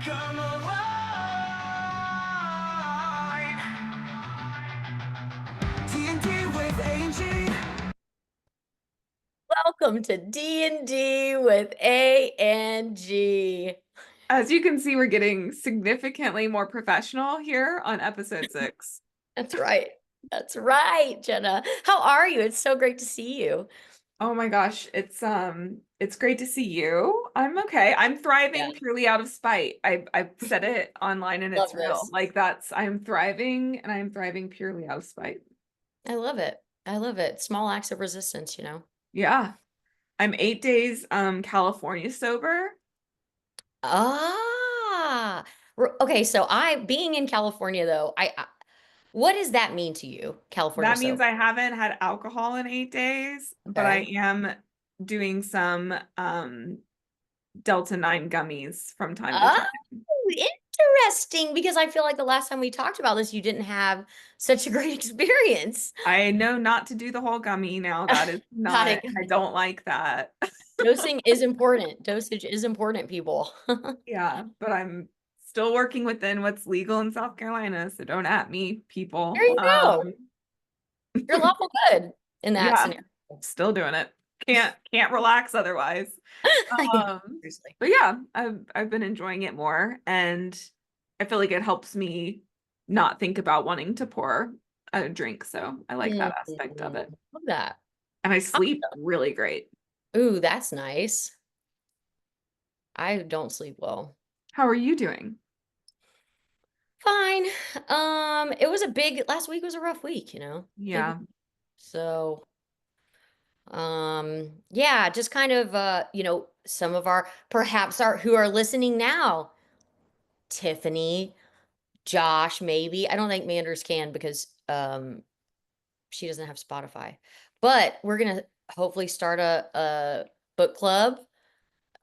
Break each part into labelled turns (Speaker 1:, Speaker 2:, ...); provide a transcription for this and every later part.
Speaker 1: Come alive. D&D with Angie.
Speaker 2: Welcome to D&D with A and G.
Speaker 3: As you can see, we're getting significantly more professional here on episode 6.
Speaker 2: That's right. That's right, Genna. How are you? It's so great to see you.
Speaker 3: Oh my gosh, it's great to see you. I'm okay. I'm thriving purely out of spite. I've said it online and it's
Speaker 2: Love
Speaker 3: real.
Speaker 2: this.
Speaker 3: Like I'm thriving and I'm thriving purely out of spite.
Speaker 2: I love it. I love it. Small acts of resistance,
Speaker 3: Yeah. I'm 8 days California sober.
Speaker 2: Ah. Okay, so being in California though, what does that mean to you, California
Speaker 3: That means
Speaker 2: sober?
Speaker 3: I haven't had alcohol in 8 days, but I
Speaker 2: Okay.
Speaker 3: am doing some Delta 9 gummies from time to
Speaker 2: Oh,
Speaker 3: time.
Speaker 2: interesting, because I feel like the last time we talked about this, you didn't have such a great experience.
Speaker 3: I know not to do the whole gummy now. That is
Speaker 2: Got
Speaker 3: not,
Speaker 2: it.
Speaker 3: I don't like that.
Speaker 2: Dosing is important. Dosage is important, people.
Speaker 3: Yeah, but I'm still working within what's legal in South Carolina, so don't at me, people.
Speaker 2: There you go. You're lawful good in that
Speaker 3: Yeah,
Speaker 2: scenario.
Speaker 3: still doing it. Can't relax otherwise.
Speaker 2: I know,
Speaker 3: Um,
Speaker 2: seriously.
Speaker 3: but yeah, I've been enjoying it more, and I feel like it helps me not think about wanting to pour a drink, so I like that aspect of it.
Speaker 2: Love that.
Speaker 3: And I sleep really great.
Speaker 2: Ooh, that's nice. I don't sleep well.
Speaker 3: How are you doing?
Speaker 2: Fine. It was last week was a rough week. Big,
Speaker 3: Yeah.
Speaker 2: so yeah, just kind of some of our perhaps our who are listening now, Tiffany, Josh, maybe. I don't think Manders can because she doesn't have Spotify. But we're gonna hopefully start a book club,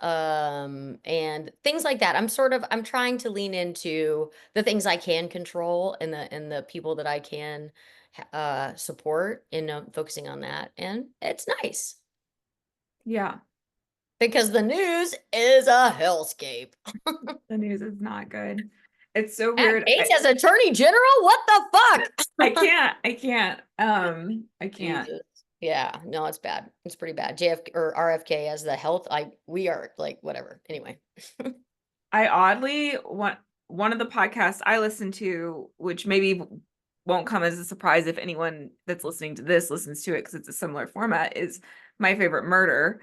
Speaker 2: and things like that. I'm trying to lean into the things I can control and the people that I can support, and focusing on that. And it's nice
Speaker 3: Yeah.
Speaker 2: because the news is a hellscape.
Speaker 3: The news is not good. It's so
Speaker 2: Matt
Speaker 3: weird.
Speaker 2: Gates as Attorney General? What the fuck?
Speaker 3: I can't.
Speaker 2: Jesus. Yeah, no, it's bad. It's pretty bad. JF or RFK as the health. We are like whatever. Anyway.
Speaker 3: I oddly want one of the podcasts I listen to, which maybe won't come as a surprise if anyone that's listening to this listens to it because it's a similar format, is My Favorite Murder.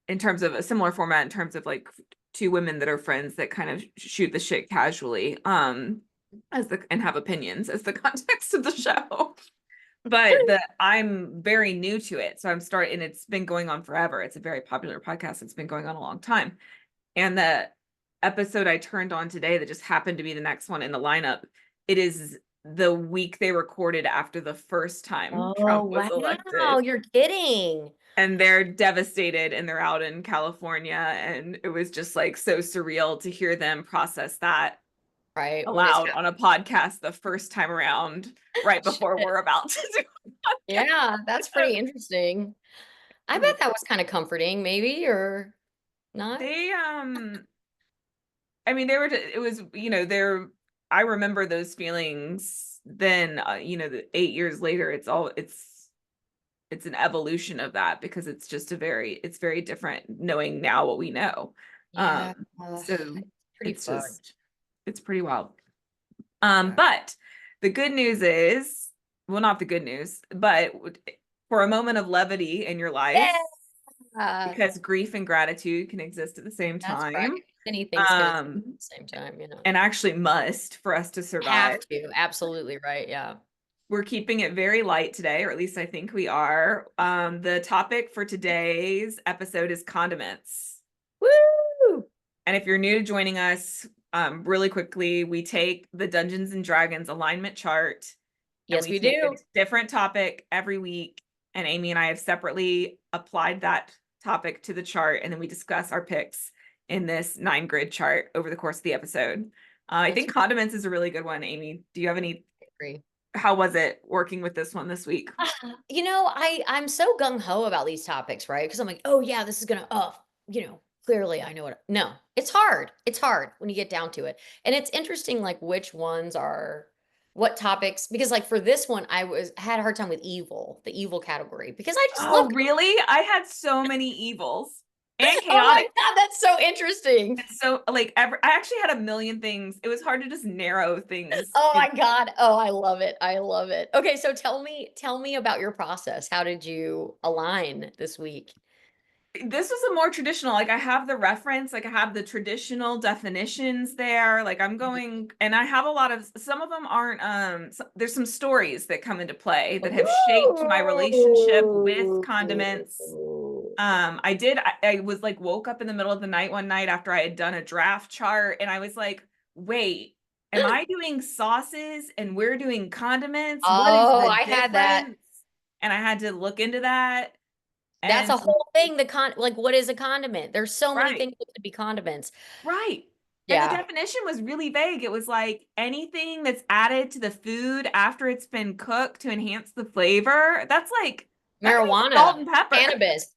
Speaker 3: In terms of a similar format, in terms of like two women that are friends that kind of shoot the shit casually, and have opinions as the context of the show. But I'm very new to it. So and it's been going on forever. It's a very popular podcast. It's been going on a long time. And the episode I turned on today that just happened to be the next one in the lineup, it is the week they recorded after the first time
Speaker 2: Oh,
Speaker 3: Trump was
Speaker 2: wow.
Speaker 3: elected.
Speaker 2: You're kidding.
Speaker 3: And they're devastated and they're out in California. And it was just like so surreal to hear them process that
Speaker 2: Right. When it's
Speaker 3: aloud on a podcast the first time around, right before we're about to do a podcast.
Speaker 2: Yeah, that's pretty interesting. I bet that was kind of comforting, maybe, or not.
Speaker 3: They I mean, they were, it was, I remember those feelings then, the 8 years later, it's an evolution of that because it's just it's very different knowing now what we know.
Speaker 2: Yeah,
Speaker 3: So
Speaker 2: pretty fun.
Speaker 3: it's pretty wild.
Speaker 2: Yeah.
Speaker 3: But the good news is, well, not the good news, but for a moment of levity in your life,
Speaker 2: Yeah,
Speaker 3: because grief and gratitude can exist at the same
Speaker 2: that's right.
Speaker 3: time.
Speaker 2: Many things can at
Speaker 3: Um,
Speaker 2: the same time.
Speaker 3: and actually must for us to survive.
Speaker 2: Have to. Absolutely right. Yeah.
Speaker 3: We're keeping it very light today, or at least I think we are. The topic for today's episode is condiments.
Speaker 2: Woo!
Speaker 3: And if you're new to joining us, really quickly, we take the Dungeons and Dragons alignment chart.
Speaker 2: Yes,
Speaker 3: and
Speaker 2: we
Speaker 3: take
Speaker 2: do.
Speaker 3: a different topic every week. And Amy and I have separately applied that topic to the chart. And then we discuss our picks in this 9-grid chart over the course of the episode. I think condiments is a really good one. Amy, do you have any?
Speaker 2: Agree.
Speaker 3: How was it working with this one this week?
Speaker 2: I'm so gung ho about these topics, right? Because I'm like, oh yeah, this is gonna, Clearly, I know what. No, it's hard. It's hard when you get down to it. And it's interesting, like which ones are what topics, because like for this one, had a hard time with evil, the evil category, because I just love.
Speaker 3: Oh, really? I had so many evils and
Speaker 2: Oh my
Speaker 3: chaotic.
Speaker 2: God, that's so interesting.
Speaker 3: So like I actually had a million things. It was hard to just narrow things.
Speaker 2: Oh my God. Oh, I love it. I love it. Okay, so tell me about your process. How did you align this week?
Speaker 3: This was a more traditional, like I have the reference, like I have the traditional definitions there. Like I'm going, and I have a lot of, some of them aren't, there's some stories that come into play that have shaped my relationship with condiments.
Speaker 2: Ooh.
Speaker 3: I was like, woke up in the middle of the night one night after I had done a draft chart, and I was like, wait, am I doing sauces and we're doing condiments? What is
Speaker 2: Oh,
Speaker 3: the
Speaker 2: I had that.
Speaker 3: difference? And I had to look into that.
Speaker 2: That's
Speaker 3: And
Speaker 2: a
Speaker 3: so,
Speaker 2: whole thing. Like, what is a condiment? There's so many
Speaker 3: right.
Speaker 2: things that could be condiments.
Speaker 3: Right. And the
Speaker 2: Yeah.
Speaker 3: definition was really vague. It was like anything that's added to the food after it's been cooked to enhance the flavor. That could be salt
Speaker 2: Marijuana,
Speaker 3: and pepper,
Speaker 2: cannabis.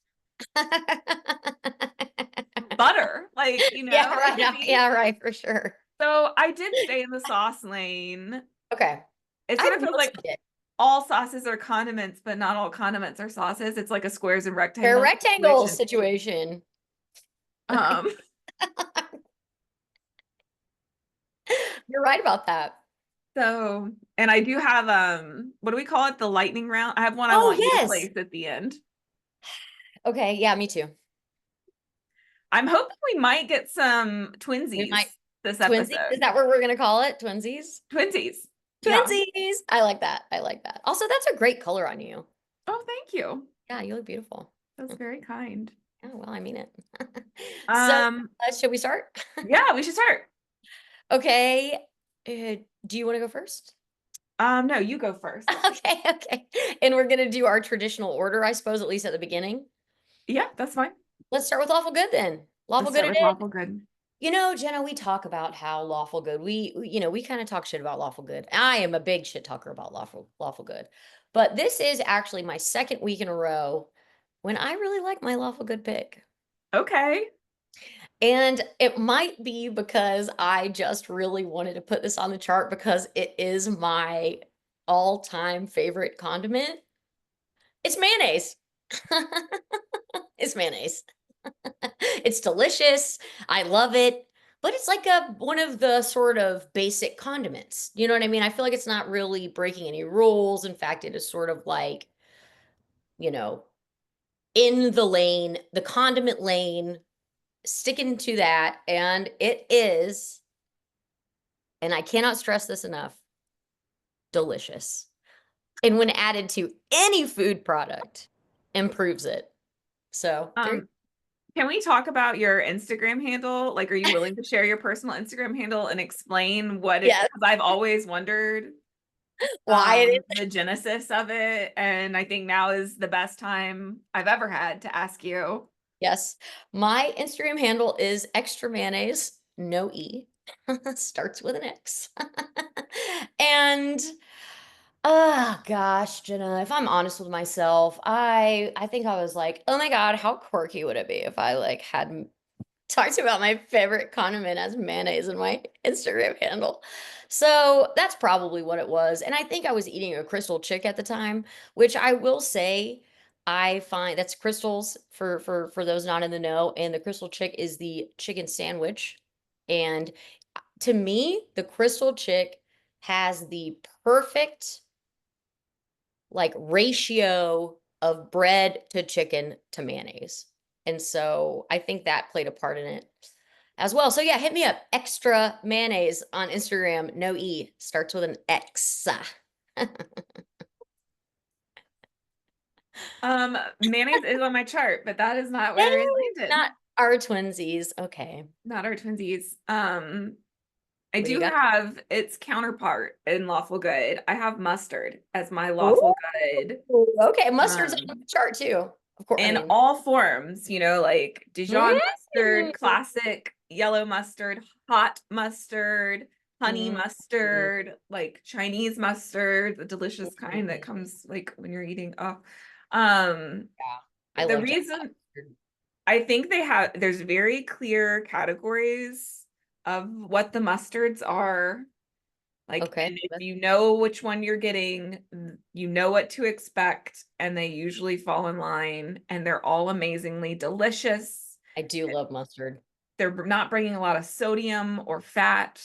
Speaker 3: butter,
Speaker 2: Yeah,
Speaker 3: it could
Speaker 2: right.
Speaker 3: be.
Speaker 2: Yeah, right, for sure.
Speaker 3: So I did stay in the sauce lane.
Speaker 2: Okay.
Speaker 3: It sort
Speaker 2: I
Speaker 3: of feels like
Speaker 2: mostly did.
Speaker 3: all sauces are condiments, but not all condiments are sauces. It's like a squares and
Speaker 2: They're a
Speaker 3: rectangles
Speaker 2: rectangle
Speaker 3: situation.
Speaker 2: situation.
Speaker 3: Um,
Speaker 2: You're right about that.
Speaker 3: so, and I do have what do we call it? The lightning round. I have one I
Speaker 2: Oh,
Speaker 3: want you to
Speaker 2: yes.
Speaker 3: place at the end.
Speaker 2: Okay, yeah, me too.
Speaker 3: I'm hoping we might get some
Speaker 2: We
Speaker 3: twinsies
Speaker 2: might
Speaker 3: this
Speaker 2: twinsies. Is
Speaker 3: episode.
Speaker 2: that what we're gonna call it? Twinsies?
Speaker 3: Twinsies. Yeah.
Speaker 2: Twinsies. I like that. I like that. Also, that's a great color on you.
Speaker 3: Oh, thank you.
Speaker 2: Yeah, you look beautiful.
Speaker 3: That's very kind.
Speaker 2: Oh, well, I mean it. So,
Speaker 3: Um,
Speaker 2: should we start?
Speaker 3: yeah, we should start.
Speaker 2: Okay. Do you want to go first?
Speaker 3: No, you go first.
Speaker 2: Okay, okay. And we're gonna do our traditional order, I suppose, at least at the beginning.
Speaker 3: Yeah, that's fine.
Speaker 2: Let's start with lawful good then. Lawful
Speaker 3: Let's
Speaker 2: good
Speaker 3: start
Speaker 2: it
Speaker 3: with
Speaker 2: is.
Speaker 3: lawful good.
Speaker 2: You know, Jenna, we talk about how lawful good. We kind of talk shit about lawful good. I am a big shit talker about lawful good. But this is actually my second week in a row when I really like my lawful good pick.
Speaker 3: Okay.
Speaker 2: And it might be because I just really wanted to put this on the chart because it is my all-time favorite condiment. It's mayonnaise. It's mayonnaise. It's delicious. I love it. But it's like one of the sort of basic condiments. You know what I mean? I feel like it's not really breaking any rules. In fact, it is sort of like, you know, in the lane, the condiment lane, sticking to that. And it is, and I cannot stress this enough, delicious. And when added to any food product, improves it. So there.
Speaker 3: Can we talk about your Instagram handle? Like, are you willing to share your personal Instagram handle and explain what it,
Speaker 2: Yes.
Speaker 3: because I've always wondered
Speaker 2: Why it is.
Speaker 3: the genesis of it, and I think now is the best time I've ever had to ask you.
Speaker 2: Yes. My Instagram handle is extra mayonnaise, no E. Starts with an X. And oh gosh, Jenna, if I'm honest with myself, I think I was like, oh my God, how quirky would it be if I like had talked about my favorite condiment as mayonnaise in my Instagram handle. So that's probably what it was. And I think I was eating a Crystal Chick at the time, which I will say I find that's Crystals for those not in the know. And the Crystal Chick is the chicken sandwich. And to me, the Crystal Chick has the perfect like ratio of bread to chicken to mayonnaise. And so I think that played a part in it as well. So yeah, hit me up. Extra mayonnaise on Instagram. No E. Starts with an X.
Speaker 3: Mayonnaise is on my chart, but that is not where it
Speaker 2: Yay!
Speaker 3: landed.
Speaker 2: Not our twinsies. Okay.
Speaker 3: Not our twinsies. I
Speaker 2: What do you
Speaker 3: do
Speaker 2: got?
Speaker 3: have its counterpart in lawful good. I have mustard as my lawful good.
Speaker 2: Ooh, okay. Mustard's on
Speaker 3: Um,
Speaker 2: the chart too. Of course. I
Speaker 3: in
Speaker 2: mean,
Speaker 3: all forms, like Dijon mustard,
Speaker 2: mm,
Speaker 3: classic yellow mustard, hot mustard, honey
Speaker 2: mm,
Speaker 3: mustard, like Chinese mustard, the delicious kind that
Speaker 2: mm.
Speaker 3: comes like when you're eating. Oh, um,
Speaker 2: Yeah. I
Speaker 3: the
Speaker 2: love Jack
Speaker 3: reason
Speaker 2: mustard.
Speaker 3: I think there's very clear categories of what the mustards are. Like,
Speaker 2: Okay.
Speaker 3: and if you know which one you're getting, you know what to expect, and they usually fall in line, and they're all amazingly delicious.
Speaker 2: I do love mustard.
Speaker 3: They're not bringing a lot of sodium or fat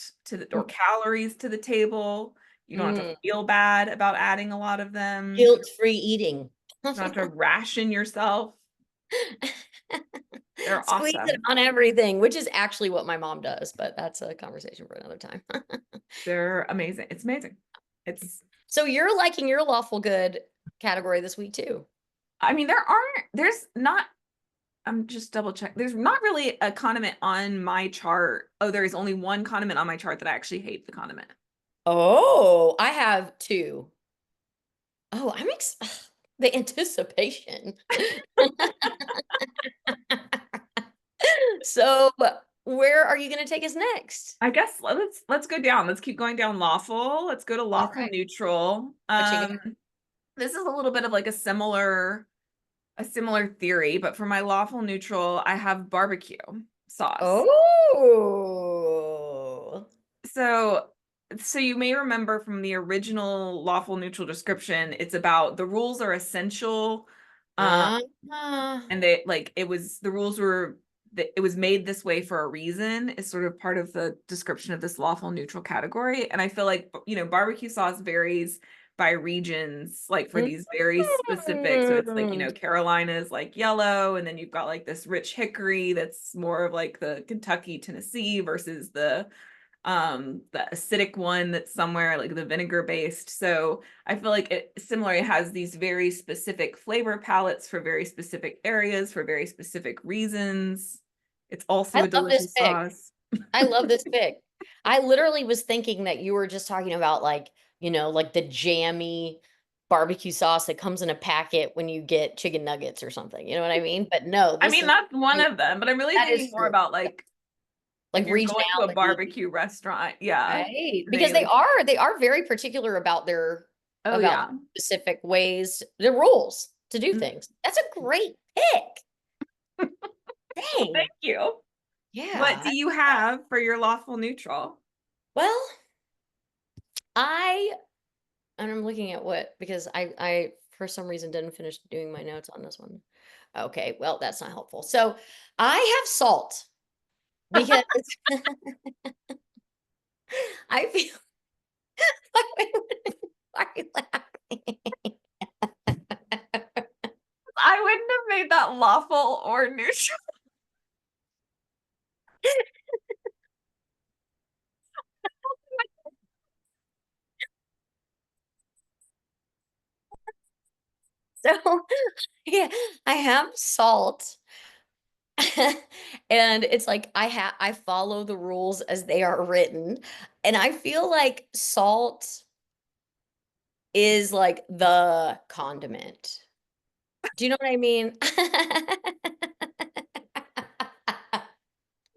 Speaker 3: or calories to the table. You don't have to feel bad about adding a lot of them.
Speaker 2: Guilt-free eating.
Speaker 3: You don't have to ration yourself. They're
Speaker 2: Squeeze it
Speaker 3: awesome.
Speaker 2: on everything, which is actually what my mom does, but that's a conversation for another time.
Speaker 3: They're amazing. It's amazing.
Speaker 2: So you're liking your lawful good category this week too.
Speaker 3: I mean, there's not, I'm just double check. There's not really a condiment on my chart. Oh, there is only one condiment on my chart that I actually hate the condiment.
Speaker 2: Oh, I have two. Oh, the anticipation. So where are you going to take us next?
Speaker 3: I guess let's go down. Let's keep going down lawful. Let's go to lawful
Speaker 2: right.
Speaker 3: neutral. This is a little bit of like a similar theory, but for my lawful neutral, I have barbecue sauce.
Speaker 2: Oh.
Speaker 3: So you may remember from the original lawful neutral description, it's about the rules are essential. And it was made this way for a reason is sort of part of the description of this lawful neutral category. And I feel like, barbecue sauce varies by regions, like for these very specific. So it's like, Carolina's like yellow, and then you've got like this rich hickory that's more of like the Kentucky, Tennessee versus the acidic one that's somewhere like the vinegar based. So I feel like it similarly has these very specific flavor palettes for very specific areas for very specific reasons. It's also a delicious sauce.
Speaker 2: I love this pick. I literally was thinking that you were just talking about like the jammy barbecue sauce that comes in a packet when you get chicken nuggets or something. You know what I mean? But no,
Speaker 3: I mean, that's one of them, but I'm really thinking more about like you're going to a barbecue restaurant. Yeah.
Speaker 2: Right. Because they are very particular about their specific ways, the rules to do things. That's a great pick. Dang.
Speaker 3: Thank you.
Speaker 2: Yeah.
Speaker 3: What do you have for your lawful neutral?
Speaker 2: Well, and I'm looking at because I for some reason didn't finish doing my notes on this one. Okay, well, that's not helpful. So I have salt because I feel why are you laughing?
Speaker 3: I wouldn't have made that lawful or neutral.
Speaker 2: So yeah, I have salt. And it's like I follow the rules as they are written. And I feel like salt is like the condiment. Do you know what I mean?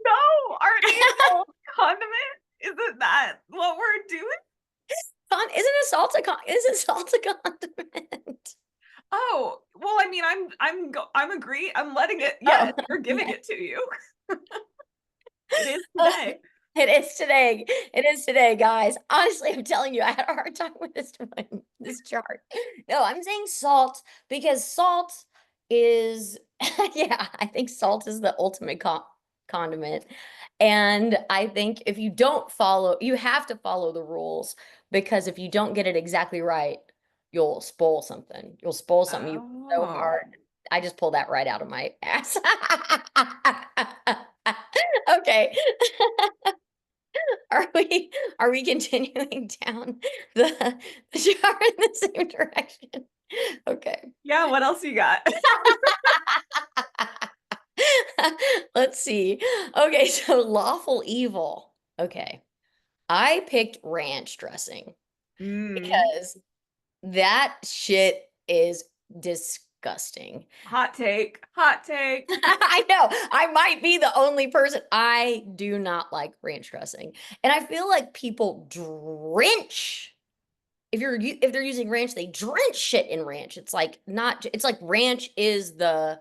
Speaker 3: No, aren't you condiment? Isn't that what we're doing?
Speaker 2: Isn't salt a condiment?
Speaker 3: Oh, well, I mean, I'm agree. I'm letting it. Yes, we're giving it to you. It is today.
Speaker 2: It is today. It is today, guys. Honestly, I'm telling you, I had a hard time with this one, this chart. No, I'm saying salt because salt is, yeah, I think salt is the ultimate condiment. And I think if you don't follow, you have to follow the rules because if you don't get it exactly right, you'll spoil something. You'll spoil something you worked so hard. I just pulled that right out of my ass. Okay. Are we continuing down the chart in the same direction? Okay.
Speaker 3: Yeah, what else you got?
Speaker 2: Let's see. Okay, so lawful evil. Okay. I picked ranch dressing because that shit is disgusting.
Speaker 3: Hot take. Hot take.
Speaker 2: I know. I might be the only person. I do not like ranch dressing. And I feel like people drench. If they're using ranch, they drench shit in ranch. It's like ranch is the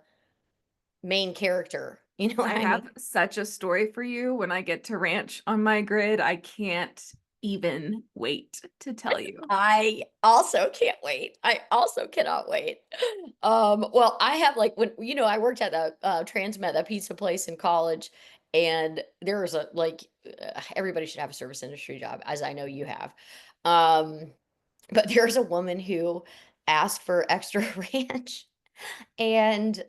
Speaker 2: main character. You know what
Speaker 3: I
Speaker 2: I mean?
Speaker 3: have such a story for you when I get to ranch on my grid. I can't even wait to tell you.
Speaker 2: I also can't wait. I also cannot wait. Well, I have like when I worked at the Transmet, that pizza place in college, and there was a everybody should have a service industry job, as I know you have. Um, but there's a woman who asked for extra ranch, and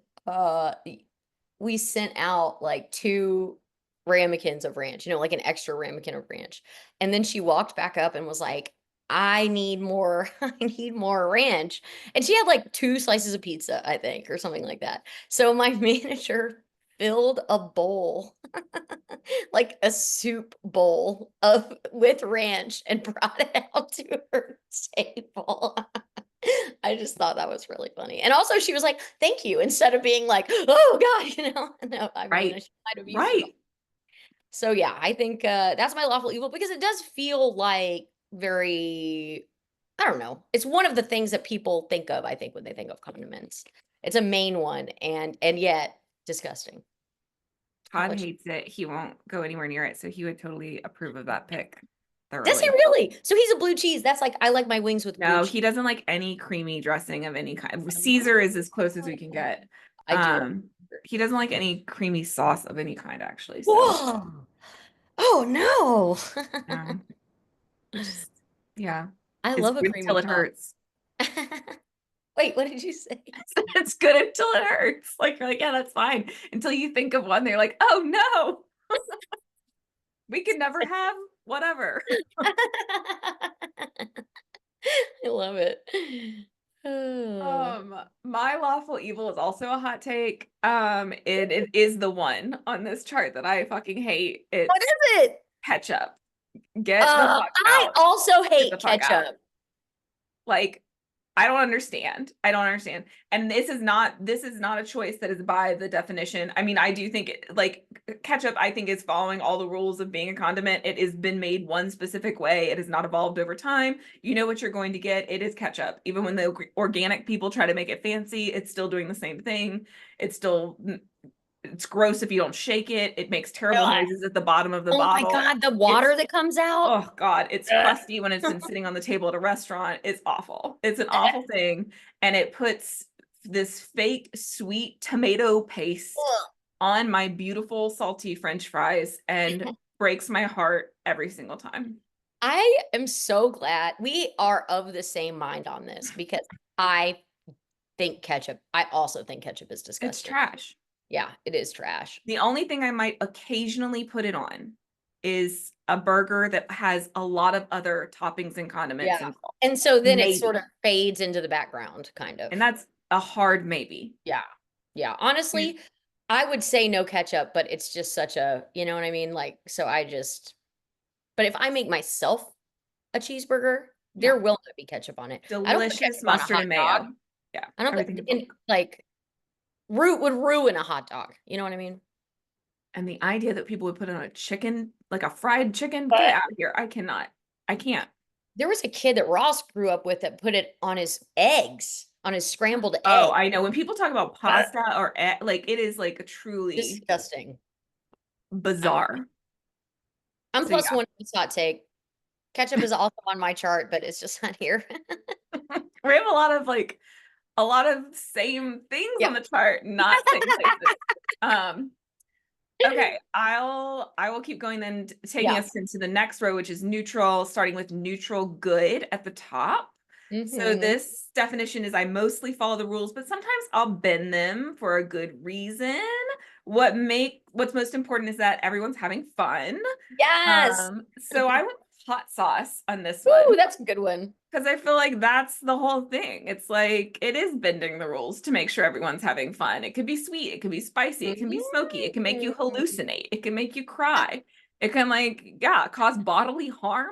Speaker 2: we sent out like 2 ramekins of ranch, like an extra ramekin of ranch. And then she walked back up and was like, I need more, I need more ranch. And she had like 2 slices of pizza, I think, or something like that. So my manager filled a bowl, like a soup bowl of with ranch and brought it out to her table. I just thought that was really funny. And also she was like, "Thank you," instead of being like, "Oh God," No, I mean,
Speaker 3: Right.
Speaker 2: she might have used it.
Speaker 3: Right.
Speaker 2: So yeah, I think that's my lawful evil because it does feel like very, I don't know. It's one of the things that people think of, I think, when they think of condiments. It's a main one and yet disgusting. How
Speaker 3: Todd
Speaker 2: about you?
Speaker 3: hates it. He won't go anywhere near it, so he would totally approve of that pick
Speaker 2: Does he
Speaker 3: thoroughly.
Speaker 2: really? So he's a blue cheese. That's like I like my wings with blue
Speaker 3: No,
Speaker 2: cheese.
Speaker 3: he doesn't like any creamy dressing of any kind. Caesar is as close as we can get.
Speaker 2: I do.
Speaker 3: He doesn't like any creamy sauce of any kind, actually. So,
Speaker 2: Whoa. Oh no.
Speaker 3: no, just yeah,
Speaker 2: I
Speaker 3: it's
Speaker 2: love a
Speaker 3: good
Speaker 2: creamy
Speaker 3: till it
Speaker 2: sauce.
Speaker 3: hurts.
Speaker 2: Wait, what did you say?
Speaker 3: It's good until it hurts. Like you're like, yeah, that's fine. Until you think of one, they're like, oh no, we can never have whatever.
Speaker 2: I love it. Oh.
Speaker 3: My lawful evil is also a hot take. It is the one on this chart that I fucking hate.
Speaker 2: What
Speaker 3: It's
Speaker 2: is it?
Speaker 3: ketchup. Get the fuck
Speaker 2: I
Speaker 3: out.
Speaker 2: also
Speaker 3: Get the
Speaker 2: hate
Speaker 3: fuck out.
Speaker 2: ketchup.
Speaker 3: Like, I don't understand. I don't understand. And this is not a choice that is by the definition. I mean, I do think like ketchup, I think is following all the rules of being a condiment. It has been made one specific way. It has not evolved over time. You know what you're going to get. It is ketchup. Even when the organic people try to make it fancy, it's still doing the same thing. It's gross if you don't shake it. It makes terrible
Speaker 2: Ugh.
Speaker 3: noises at the bottom of the
Speaker 2: Oh my
Speaker 3: bottle.
Speaker 2: God, the
Speaker 3: It's
Speaker 2: water that comes out.
Speaker 3: Oh God, it's
Speaker 2: Ugh.
Speaker 3: crusty when it's been sitting on the table at a restaurant. It's awful. It's an awful thing. And it puts this fake sweet tomato paste on my beautiful salty French fries and breaks my heart every single time.
Speaker 2: I am so glad we are of the same mind on this because I also think ketchup is
Speaker 3: It's
Speaker 2: disgusting.
Speaker 3: trash.
Speaker 2: Yeah, it is trash.
Speaker 3: The only thing I might occasionally put it on is a burger that has a lot of other toppings and condiments
Speaker 2: Yeah.
Speaker 3: involved.
Speaker 2: And so then it
Speaker 3: Maybe.
Speaker 2: sort of fades into the background, kind of.
Speaker 3: And that's a hard maybe.
Speaker 2: Yeah. Yeah. Honestly, I would say no ketchup, but it's just such a, you know what I mean? Like, but if I make myself a cheeseburger, there
Speaker 3: Yeah.
Speaker 2: will not be ketchup on it. I don't put
Speaker 3: Delicious
Speaker 2: ketchup on a
Speaker 3: mustard
Speaker 2: hot
Speaker 3: and
Speaker 2: dog.
Speaker 3: mayo. Yeah.
Speaker 2: I don't
Speaker 3: Everything
Speaker 2: put,
Speaker 3: above.
Speaker 2: like, root would ruin a hot dog. You know what I mean?
Speaker 3: And the idea that people would put on a chicken, like a fried chicken,
Speaker 2: But
Speaker 3: get out of here. I cannot. I can't.
Speaker 2: there was a kid that Ross grew up with that put it on his eggs, on his scrambled
Speaker 3: Oh,
Speaker 2: egg.
Speaker 3: I know. When people talk about pasta or like it is like a truly
Speaker 2: Disgusting.
Speaker 3: bizarre.
Speaker 2: I'm
Speaker 3: So
Speaker 2: plus
Speaker 3: yeah.
Speaker 2: one for this hot take. Ketchup is also on my chart, but it's just not here.
Speaker 3: We have a lot of same things
Speaker 2: Yeah.
Speaker 3: on the chart, not same places. Okay, I will keep going then, taking
Speaker 2: Yeah.
Speaker 3: us into the next row, which is neutral, starting with neutral good at the top. So
Speaker 2: Mhm.
Speaker 3: this definition is I mostly follow the rules, but sometimes I'll bend them for a good reason. What's most important is that everyone's having fun.
Speaker 2: Yes.
Speaker 3: So I went with hot sauce on this
Speaker 2: Ooh,
Speaker 3: one
Speaker 2: that's a good one.
Speaker 3: because I feel like that's the whole thing. It's like it is bending the rules to make sure everyone's having fun. It could be sweet, it could be spicy, it can be smoky, it can make you hallucinate, it can make you cry, it can cause bodily harm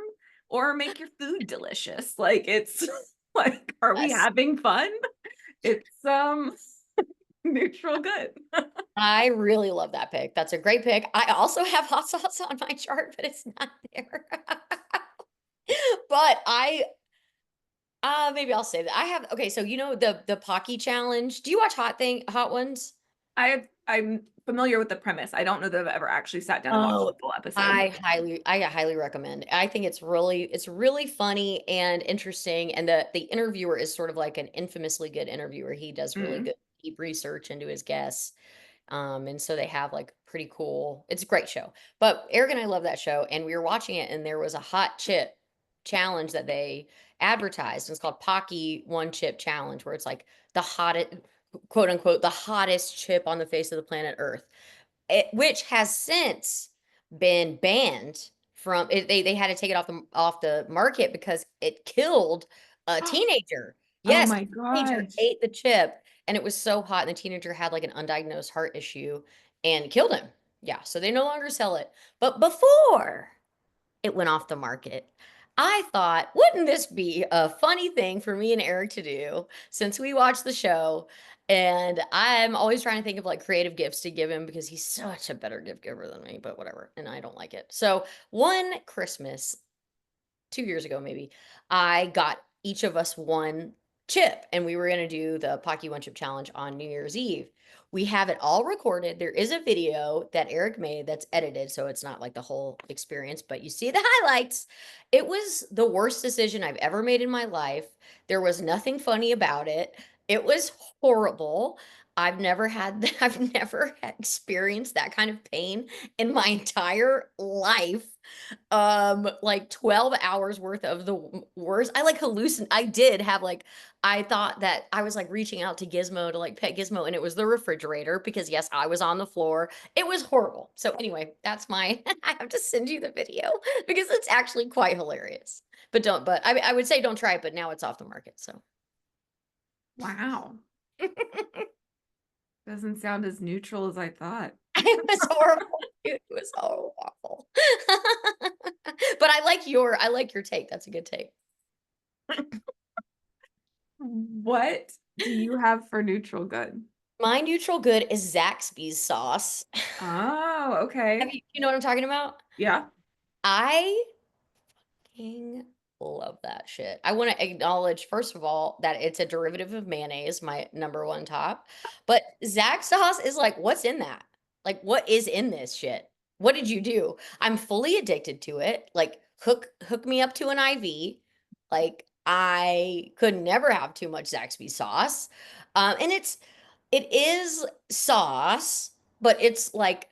Speaker 3: or make your food delicious. Like it's like, are we
Speaker 2: Yes.
Speaker 3: having fun? It's neutral good.
Speaker 2: I really love that pick. That's a great pick. I also have hot sauce on my chart, but it's not there. But maybe I'll say that. I have okay, so the Pocky challenge. Do you watch Hot Ones?
Speaker 3: I have I'm familiar with the premise. I don't know that I've ever actually sat down and watched
Speaker 2: Oh,
Speaker 3: the full episode.
Speaker 2: I highly recommend. I think it's really funny and interesting. And the interviewer is sort of like an infamously good interviewer. He does really
Speaker 3: Mm.
Speaker 2: good deep research into his guests. And so they have like pretty cool, it's a great show. But Eric and I love that show, and we were watching it, and there was a hot chip challenge that they advertised. And it's called Pocky One Chip Challenge, where it's like the hottest, quote unquote, the hottest chip on the face of the planet Earth, which has since been banned from it. They had to take it off the market because it killed a teenager.
Speaker 3: Oh
Speaker 2: Yes,
Speaker 3: my
Speaker 2: a teenager
Speaker 3: gosh.
Speaker 2: ate the chip, and it was so hot, and the teenager had like an undiagnosed heart issue and killed him. Yeah, so they no longer sell it. But before it went off the market, I thought, wouldn't this be a funny thing for me and Eric to do since we watch the show? And I'm always trying to think of like creative gifts to give him because he's such a better gift giver than me, but whatever. And I don't like it. So one Christmas 2 years ago, maybe, I got each of us one chip, and we were going to do the Pocky One Chip Challenge on New Year's Eve. We have it all recorded. There is a video that Eric made that's edited, so it's not like the whole experience, but you see the highlights. It was the worst decision I've ever made in my life. There was nothing funny about it. It was horrible. I've never experienced that kind of pain in my entire life. Like 12 hours worth of the worst. I like hallucin I did have like, I thought that I was like reaching out to Gizmo to like pet Gizmo, and it was the refrigerator because yes, I was on the floor. It was horrible. So anyway, that's my I have to send you the video because it's actually quite hilarious. But I would say don't try it, but now it's off the market. So
Speaker 3: Wow. Doesn't sound as neutral as I thought.
Speaker 2: it was horrible. It was so awful. But I like your take. That's a good take.
Speaker 3: What do you have for neutral good?
Speaker 2: My neutral good is Zaxby's sauce.
Speaker 3: Oh, okay.
Speaker 2: You know what I'm talking about?
Speaker 3: Yeah.
Speaker 2: I fucking love that shit. I want to acknowledge, first of all, that it's a derivative of mayonnaise, my number one top. But Zax sauce is like, what's in that? Like, what is in this shit? What did you do? I'm fully addicted to it. Like, hook me up to an IV. Like, I could never have too much Zaxby sauce. And it is sauce, but it's like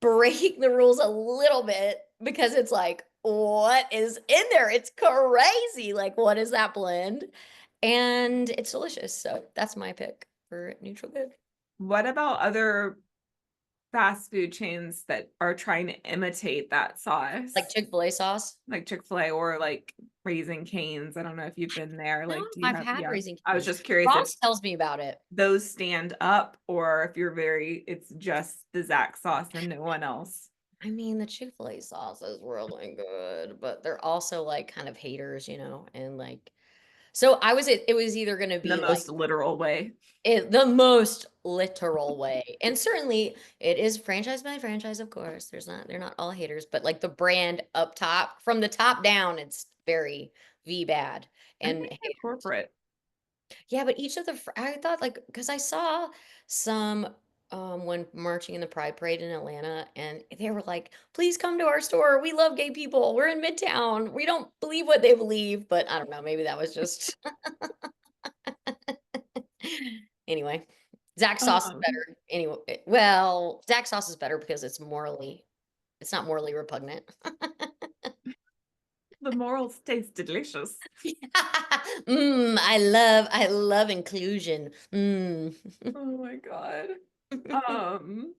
Speaker 2: breaking the rules a little bit because it's like, what is in there? It's crazy. Like, what is that blend? And it's delicious. So that's my pick for neutral good.
Speaker 3: What about other fast food chains that are trying to imitate that sauce?
Speaker 2: Like Chick-fil-A sauce.
Speaker 3: Like Chick-fil-A or like Raising Cane's. I don't know if you've been there.
Speaker 2: No,
Speaker 3: Like, do you
Speaker 2: I've
Speaker 3: have,
Speaker 2: had
Speaker 3: yeah.
Speaker 2: Raising
Speaker 3: I was
Speaker 2: Cane's.
Speaker 3: just curious if
Speaker 2: Ross tells me about it.
Speaker 3: those stand up or if you're it's just the Zax sauce and no one else.
Speaker 2: I mean, the Chick-fil-A sauce is really good, but they're also like kind of haters, and like, so it was either going to
Speaker 3: In the
Speaker 2: be like
Speaker 3: most literal way.
Speaker 2: the most literal way. And certainly it is franchise by franchise, of course. They're not all haters, but like the brand up top, from the top down, it's very V bad
Speaker 3: I
Speaker 2: and
Speaker 3: think they're corporate.
Speaker 2: yeah, but each of I thought like because I saw some when marching in the Pride Parade in Atlanta, and they were like, "Please come to our store. We love gay people. We're in Midtown. We don't believe what they believe." But I don't know. Maybe that was just anyway. Zach sauce is
Speaker 3: Um,
Speaker 2: better. Anyway, well, Zach sauce is better because it's not morally repugnant.
Speaker 3: the morals taste delicious.
Speaker 2: I love inclusion.
Speaker 3: Oh my God. Um,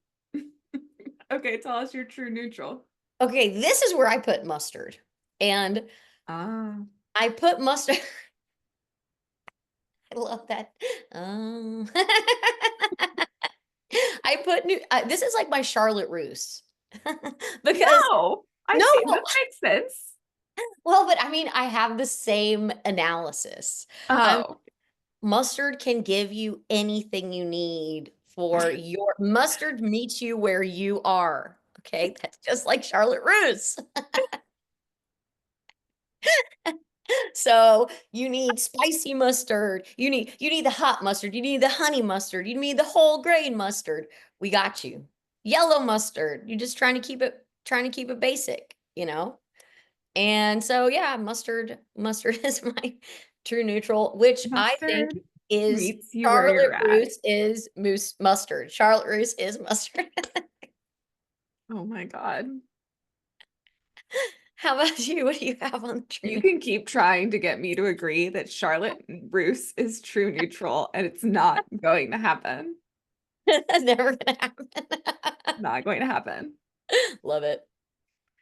Speaker 3: okay, tell us your true neutral.
Speaker 2: Okay, this is where I put mustard. And
Speaker 3: Ah.
Speaker 2: I put mustard. I love that. I put this is like my Charlotte Russe. Because
Speaker 3: No, I
Speaker 2: no,
Speaker 3: see that makes sense.
Speaker 2: well, but I mean, I have the same analysis.
Speaker 3: Oh,
Speaker 2: Mustard can give you anything you need for your mustard meets you where you are. Okay, that's just like Charlotte Russe. So you need spicy mustard. You need the hot mustard. You need the honey mustard. You need the whole grain mustard. We got you. Yellow mustard. You're just trying to keep it basic, you know? And so yeah, mustard is my true neutral, which I think
Speaker 3: Mustard
Speaker 2: is
Speaker 3: meets you where
Speaker 2: Charlotte
Speaker 3: you're at.
Speaker 2: Russe is mustard. Charlotte Russe is mustard.
Speaker 3: Oh my God.
Speaker 2: How about you? What do you have on the true
Speaker 3: You
Speaker 2: neutral?
Speaker 3: can keep trying to get me to agree that Charlotte Russe is true neutral, and it's not going to happen.
Speaker 2: That's never gonna happen.
Speaker 3: Not going to happen.
Speaker 2: Love it.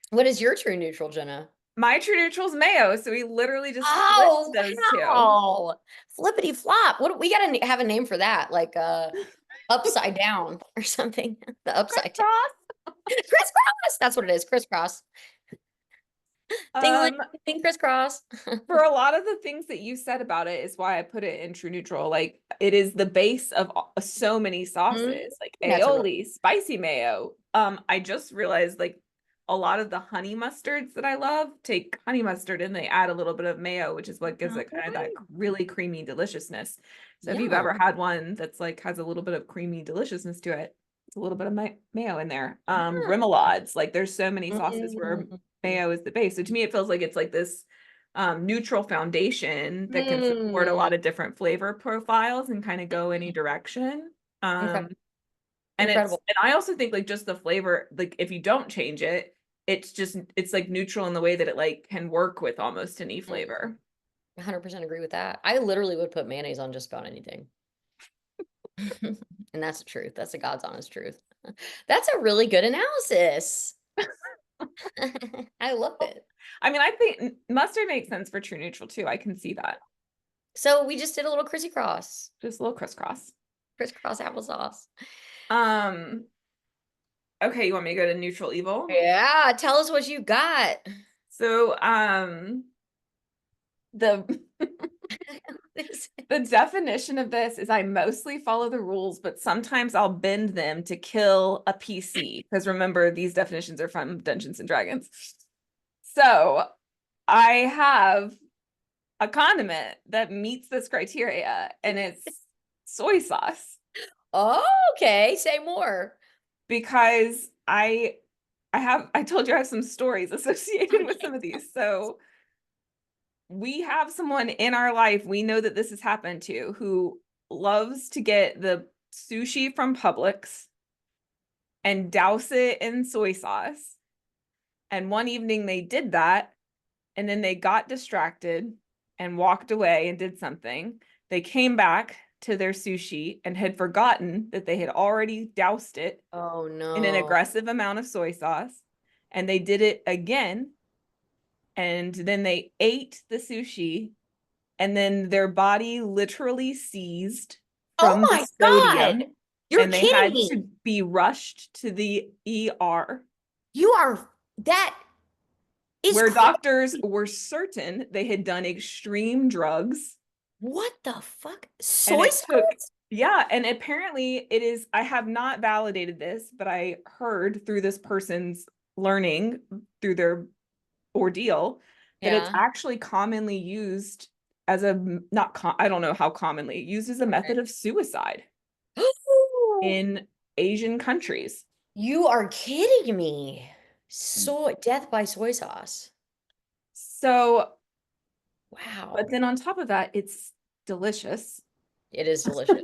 Speaker 2: What is your true neutral, Jenna?
Speaker 3: My true neutral is mayo, so we literally just
Speaker 2: Oh,
Speaker 3: flipped those two.
Speaker 2: wow. Flippity flop. What we gotta have a name for that, like upside down or something. The upside down.
Speaker 3: Crisscross.
Speaker 2: Crisscross. That's what it is. Crisscross.
Speaker 3: Um,
Speaker 2: Think crisscross.
Speaker 3: for a lot of the things that you said about it is why I put it in true neutral. Like it is the base of so many sauces, like
Speaker 2: That's a
Speaker 3: aioli, spicy mayo. I just realized like a lot of the honey mustards that I love take honey mustard and they add a little bit of mayo, which is what gives it kind of that really creamy deliciousness. So if you've
Speaker 2: Yum.
Speaker 3: ever had one that's like has a little bit of creamy deliciousness to it, it's a little bit of mayo in there. Remoulades, like there's so many sauces where mayo is the base. So to me, it feels like it's like this neutral foundation that can support a lot of different flavor profiles and kind of go any direction.
Speaker 2: Incredible.
Speaker 3: And
Speaker 2: Incredible.
Speaker 3: and I also think like just the flavor, like if you don't change it, it's like neutral in the way that it like can work with almost any flavor.
Speaker 2: 100% agree with that. I literally would put mayonnaise on just about anything. And that's the truth. That's the God's honest truth. That's a really good analysis. I love it.
Speaker 3: I mean, I think mustard makes sense for true neutral too. I can see that.
Speaker 2: So we just did a little crisscross.
Speaker 3: Just a little crisscross.
Speaker 2: Crisscross applesauce.
Speaker 3: Okay, you want me to go to neutral evil?
Speaker 2: Yeah, tell us what you got.
Speaker 3: So, the the definition of this is I mostly follow the rules, but sometimes I'll bend them to kill a PC. Because remember, these definitions are from Dungeons and Dragons. So I have a condiment that meets this criteria, and it's soy sauce.
Speaker 2: Oh, okay. Say more.
Speaker 3: Because I told you I have some stories associated with some of these. So we have someone in our life we know that this has happened to who loves to get the sushi from Publix and douse it in soy sauce. And one evening they did that, and then they got distracted and walked away and did something. They came back to their sushi and had forgotten that they had already doused it
Speaker 2: Oh no.
Speaker 3: in an aggressive amount of soy sauce. And they did it again. And then they ate the sushi, and then their body literally seized from
Speaker 2: Oh
Speaker 3: the
Speaker 2: my
Speaker 3: sodium.
Speaker 2: God. You're
Speaker 3: and they
Speaker 2: kidding
Speaker 3: had
Speaker 2: me.
Speaker 3: to be rushed to the ER.
Speaker 2: That is
Speaker 3: where
Speaker 2: crazy.
Speaker 3: doctors were certain they had done extreme drugs.
Speaker 2: What the fuck?
Speaker 3: And
Speaker 2: Soy
Speaker 3: it took,
Speaker 2: sauce?
Speaker 3: yeah, and apparently it is, I have not validated this, but I heard through this person's learning through their ordeal that it's
Speaker 2: Yeah.
Speaker 3: actually commonly used as I don't know how commonly, used as a method of suicide in Asian countries.
Speaker 2: You are kidding me. Death by soy sauce.
Speaker 3: So,
Speaker 2: Wow.
Speaker 3: but then on top of that, it's delicious.
Speaker 2: It is delicious.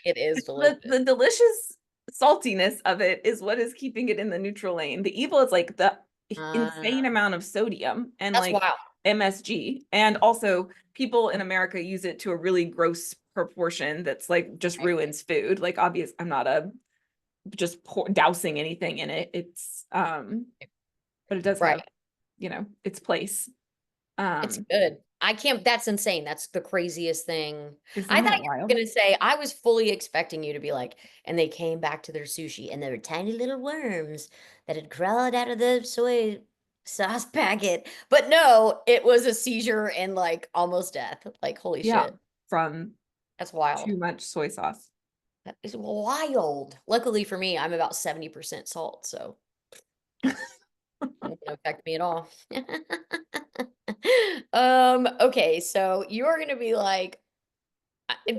Speaker 2: It is delicious.
Speaker 3: The delicious saltiness of it is what is keeping it in the neutral lane. The evil is like the insane amount of sodium and
Speaker 2: That's
Speaker 3: like
Speaker 2: wild.
Speaker 3: MSG. And also people in America use it to a really gross proportion that's like just ruins food. Like I'm not just dousing anything in it. It's but it does have, its place.
Speaker 2: It's good. That's insane. That's the craziest thing.
Speaker 3: Isn't
Speaker 2: I thought
Speaker 3: that
Speaker 2: you were
Speaker 3: wild?
Speaker 2: gonna say, I was fully expecting you to be like, and they came back to their sushi and there were tiny little worms that had crawled out of the soy sauce packet. But no, it was a seizure and like almost death. Like, holy
Speaker 3: Yeah,
Speaker 2: shit.
Speaker 3: from
Speaker 2: That's wild.
Speaker 3: too much soy sauce.
Speaker 2: That is wild. Luckily for me, I'm about 70% salt, so it won't affect me at all. Okay, so you're gonna be like,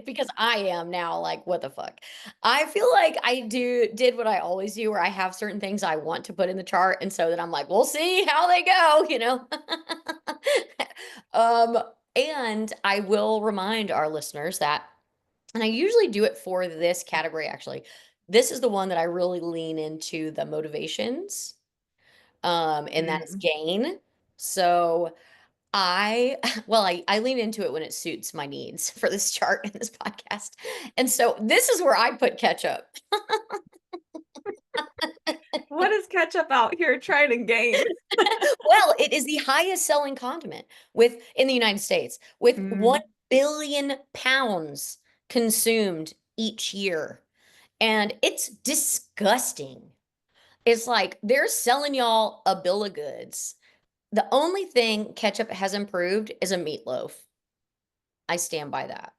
Speaker 2: because I am now like, what the fuck? I feel like I did what I always do, where I have certain things I want to put in the chart, and so that I'm like, we'll see how they go, you know. um, and I will remind our listeners that, and I usually do it for this category actually. This is the one that I really lean into the motivations, and that is
Speaker 3: Mm.
Speaker 2: gain. So I well, I lean into it when it suits my needs for this chart in this podcast. And so this is where I put ketchup.
Speaker 3: What is ketchup out here trying to gain?
Speaker 2: Well, it is the highest selling condiment with in the United States with 1
Speaker 3: Mm.
Speaker 2: billion pounds consumed each year. And it's disgusting. It's like they're selling y'all a bill of goods. The only thing ketchup has improved is a meatloaf. I stand by that.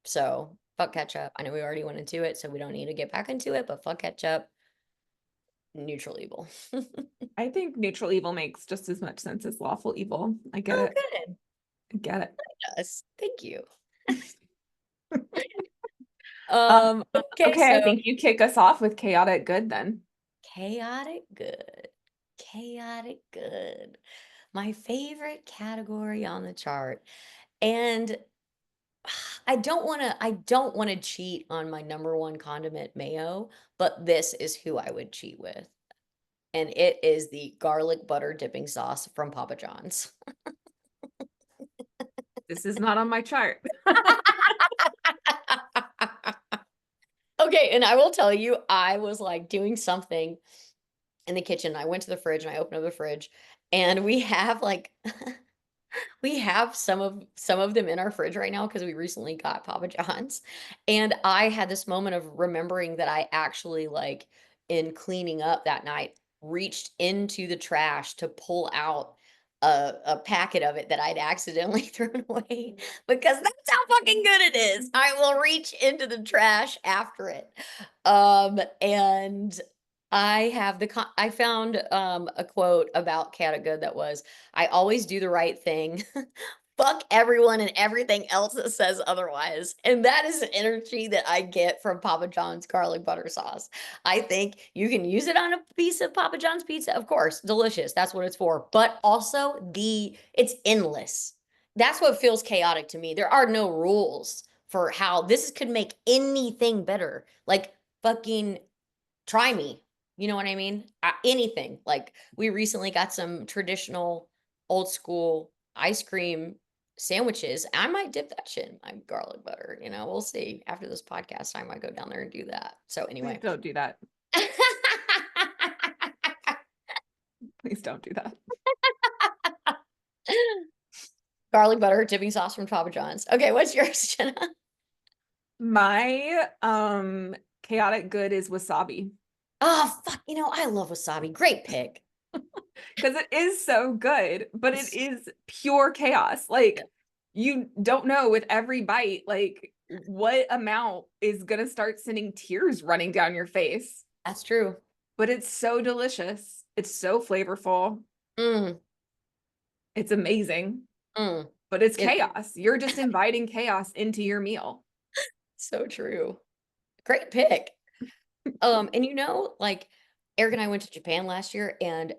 Speaker 2: So fuck ketchup. I know we already went into it, so we don't need to get back into it, but fuck ketchup. Neutral evil.
Speaker 3: I think neutral evil makes just as much sense as lawful evil. I get
Speaker 2: Oh,
Speaker 3: it.
Speaker 2: good.
Speaker 3: I get it.
Speaker 2: Yes. Thank you.
Speaker 3: Um,
Speaker 2: Okay,
Speaker 3: okay,
Speaker 2: so
Speaker 3: I think you kick us off with chaotic good then.
Speaker 2: chaotic good. Chaotic good. My favorite category on the chart. And I don't want to cheat on my number one condiment, mayo, but this is who I would cheat with. And it is the garlic butter dipping sauce from Papa John's.
Speaker 3: This is not on my chart.
Speaker 2: Okay, and I will tell you, I was like doing something in the kitchen. I went to the fridge and I opened up the fridge, and we have like we have some of them in our fridge right now because we recently got Papa John's. And I had this moment of remembering that I actually, like, in cleaning up that night, reached into the trash to pull out a packet of it that I'd accidentally thrown away, because that's how fucking good it is. I will reach into the trash after it. And I found a quote about Cat Good that was, I always do the right thing. Fuck everyone and everything else that says otherwise. And that is an energy that I get from Papa John's garlic butter sauce. I think you can use it on a piece of Papa John's pizza, of course, delicious. That's what it's for. But also it's endless. That's what feels chaotic to me. There are no rules for how this could make anything better. Like, fucking try me. You know what I mean? Anything. Like, we recently got some traditional old school ice cream sandwiches. I might dip that shit in my garlic butter. We'll see. After this podcast, I might go down there and do that. So
Speaker 3: Please
Speaker 2: anyway.
Speaker 3: don't do that. Please don't do that.
Speaker 2: Garlic butter dipping sauce from Papa John's. Okay, what's yours, Jenna?
Speaker 3: My chaotic good is wasabi.
Speaker 2: Oh, fuck. I love wasabi. Great pick.
Speaker 3: Because it is so good, but it
Speaker 2: It's-
Speaker 3: is pure chaos. Like, you don't know with every bite, like, what amount is gonna start sending tears running down your face.
Speaker 2: That's true.
Speaker 3: But it's so delicious. It's so flavorful.
Speaker 2: Mm,
Speaker 3: It's amazing.
Speaker 2: mm.
Speaker 3: But it's
Speaker 2: It-
Speaker 3: chaos. You're just inviting chaos into your meal.
Speaker 2: so true. Great pick. And like, Eric and I went to Japan last year, and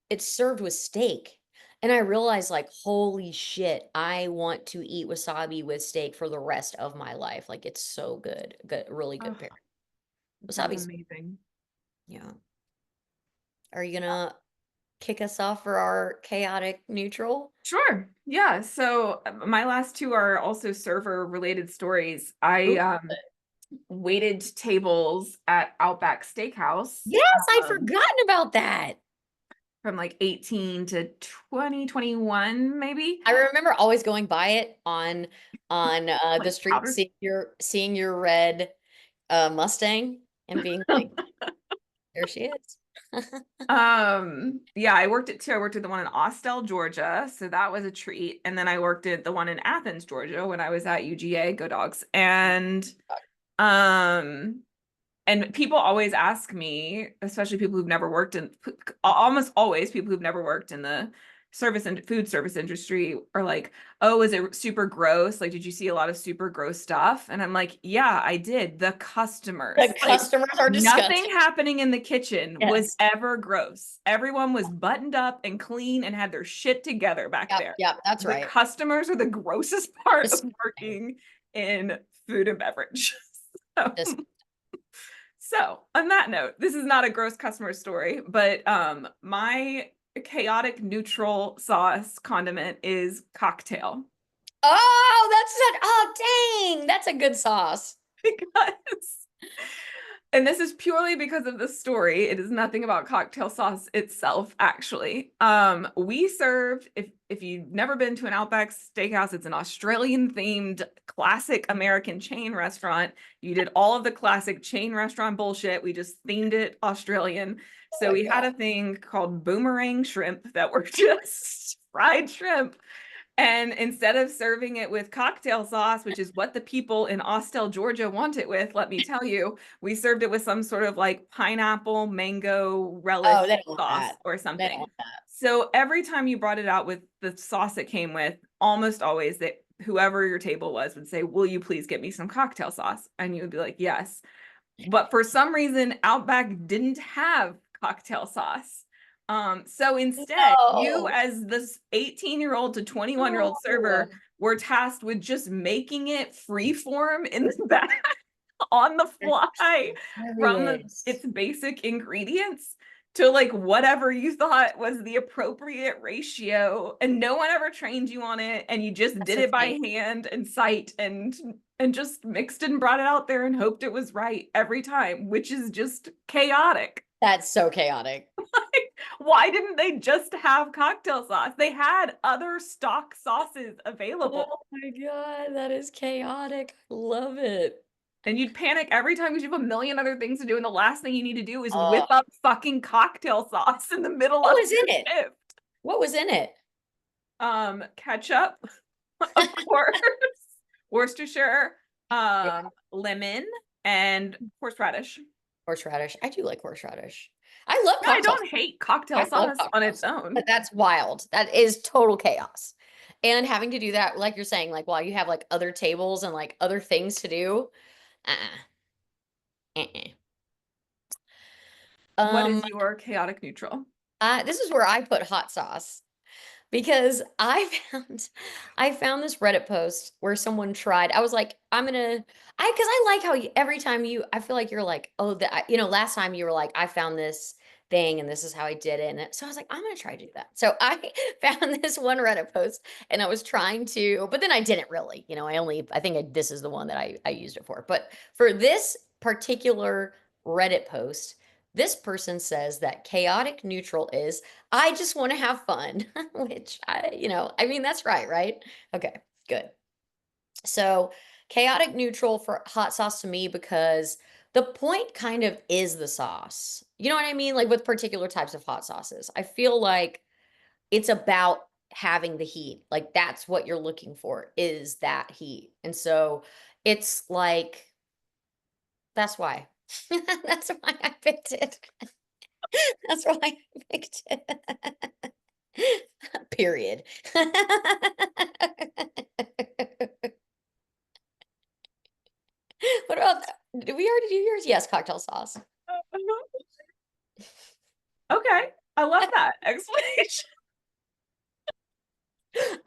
Speaker 2: it's served with steak. And I realized, like, holy shit, I want to eat wasabi with steak for the rest of my life. Like, it's so good. Good, really good
Speaker 3: Oh,
Speaker 2: pair.
Speaker 3: it sounds
Speaker 2: Wasabi's,
Speaker 3: amazing.
Speaker 2: yeah. Are you gonna kick us off for our chaotic neutral?
Speaker 3: Sure. Yeah. So my last two are also server related stories. I
Speaker 2: Ooh.
Speaker 3: waited tables at Outback Steakhouse
Speaker 2: Yes, I'd
Speaker 3: um,
Speaker 2: forgotten about that.
Speaker 3: from like 18 to 2021, maybe.
Speaker 2: I remember always going by it on the
Speaker 3: Like
Speaker 2: street,
Speaker 3: powder.
Speaker 2: seeing your red Mustang and being like, there she is.
Speaker 3: Yeah, I worked at two. I worked at the one in Austell, Georgia, so that was a treat. And then I worked at the one in Athens, Georgia, when I was at UGA. Go Dogs. Um and people always ask me, especially people who've never worked in, almost always people who've never worked in the food service industry are like, oh, is it super gross? Like, did you see a lot of super gross stuff? And I'm like, yeah, I did. The customers,
Speaker 2: The
Speaker 3: like,
Speaker 2: customers are
Speaker 3: nothing
Speaker 2: disgusting.
Speaker 3: happening in the kitchen was
Speaker 2: Yes.
Speaker 3: ever gross. Everyone was buttoned up and clean and had their shit together back
Speaker 2: Yep,
Speaker 3: there.
Speaker 2: yep, that's
Speaker 3: The
Speaker 2: right.
Speaker 3: customers are the grossest part of
Speaker 2: Disgusting.
Speaker 3: working in food and beverage. So,
Speaker 2: Disgusting.
Speaker 3: so on that note, this is not a gross customer story, but my chaotic neutral sauce condiment is cocktail.
Speaker 2: Oh, dang, that's a good sauce.
Speaker 3: Because and this is purely because of the story. It is nothing about cocktail sauce itself, actually. We served, if you've never been to an Outback Steakhouse, it's an Australian themed classic American chain restaurant. You did all of the classic chain restaurant bullshit. We just themed it Australian. So we had a thing called boomerang shrimp that were just fried shrimp. And instead of serving it with cocktail sauce, which is what the people in Austell, Georgia want it with, let me tell you, we served it with some sort of like pineapple, mango relish
Speaker 2: Oh, they don't want
Speaker 3: sauce
Speaker 2: that.
Speaker 3: or
Speaker 2: They don't
Speaker 3: something.
Speaker 2: want that.
Speaker 3: So every time you brought it out with the sauce it came with, almost always that whoever your table was would say, will you please get me some cocktail sauce? And you would be like, yes. But for some reason, Outback didn't have cocktail sauce. So instead, you
Speaker 2: No.
Speaker 3: as this 18-year-old to 21-year-old server
Speaker 2: No.
Speaker 3: were tasked with just making it free form in the back on the fly from
Speaker 2: Hilarious.
Speaker 3: its basic ingredients to like whatever you thought was the appropriate ratio, and no one ever trained you on it, and you just
Speaker 2: That's
Speaker 3: did
Speaker 2: the
Speaker 3: it by
Speaker 2: thing.
Speaker 3: hand and sight and just mixed and brought it out there and hoped it was right every time, which is just chaotic.
Speaker 2: That's so chaotic.
Speaker 3: Why didn't they just have cocktail sauce? They had other stock sauces available.
Speaker 2: Oh my God, that is chaotic. I love it.
Speaker 3: And you'd panic every time because you have a million other things to do. And the last thing you need to do is whip
Speaker 2: Oh,
Speaker 3: up fucking cocktail sauce in the middle
Speaker 2: what
Speaker 3: of
Speaker 2: was
Speaker 3: your
Speaker 2: in it?
Speaker 3: shift.
Speaker 2: What was in it?
Speaker 3: Ketchup, of course, Worcestershire,
Speaker 2: Yeah,
Speaker 3: lemon, and horseradish.
Speaker 2: horseradish. I do like horseradish. I love
Speaker 3: Yeah, I
Speaker 2: cocktail
Speaker 3: don't hate cocktail
Speaker 2: I love
Speaker 3: sauce on its
Speaker 2: cocktails,
Speaker 3: own.
Speaker 2: but that's wild. That is total chaos. And having to do that, like you're saying, like while you have like other tables and like other things to do. Uh-uh.
Speaker 3: What
Speaker 2: Um,
Speaker 3: is your chaotic neutral?
Speaker 2: this is where I put hot sauce because I found this Reddit post where someone tried. I was like, because I like how every time I feel like you're like, oh, last time you were like, I found this thing and this is how I did it. And so I was like, I'm gonna try to do that. So I found this one Reddit post and I was trying to, but then I didn't really, I think this is the one that I used it for. But for this particular Reddit post, this person says that chaotic neutral is I just want to have fun, which I mean, that's right, right? Okay, good. So chaotic neutral for hot sauce to me because the point kind of is the sauce. You know what I mean? Like with particular types of hot sauces, I feel like it's about having the heat. Like that's what you're looking for is that heat. And so it's like, that's why. That's why I picked it. That's why I picked it. Period. What about did we already do yours? Yes, cocktail sauce.
Speaker 3: Okay, I love that explanation.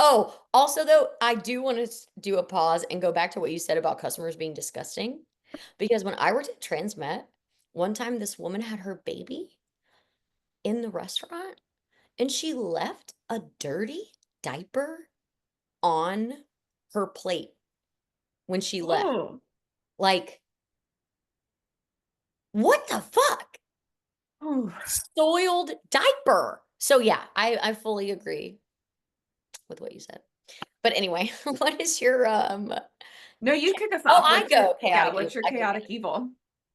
Speaker 2: Oh, also though, I do want to do a pause and go back to what you said about customers being disgusting. Because when I worked at Transmet, one time this woman had her baby in the restaurant and she left a dirty diaper on her plate when she left.
Speaker 3: Oh,
Speaker 2: Like, what the fuck?
Speaker 3: oh.
Speaker 2: Soiled diaper. So yeah, I fully agree with what you said. But anyway, what is your
Speaker 3: No, you kick us
Speaker 2: oh,
Speaker 3: off.
Speaker 2: I go chaotic
Speaker 3: What's
Speaker 2: evil.
Speaker 3: your
Speaker 2: I go
Speaker 3: chaotic evil?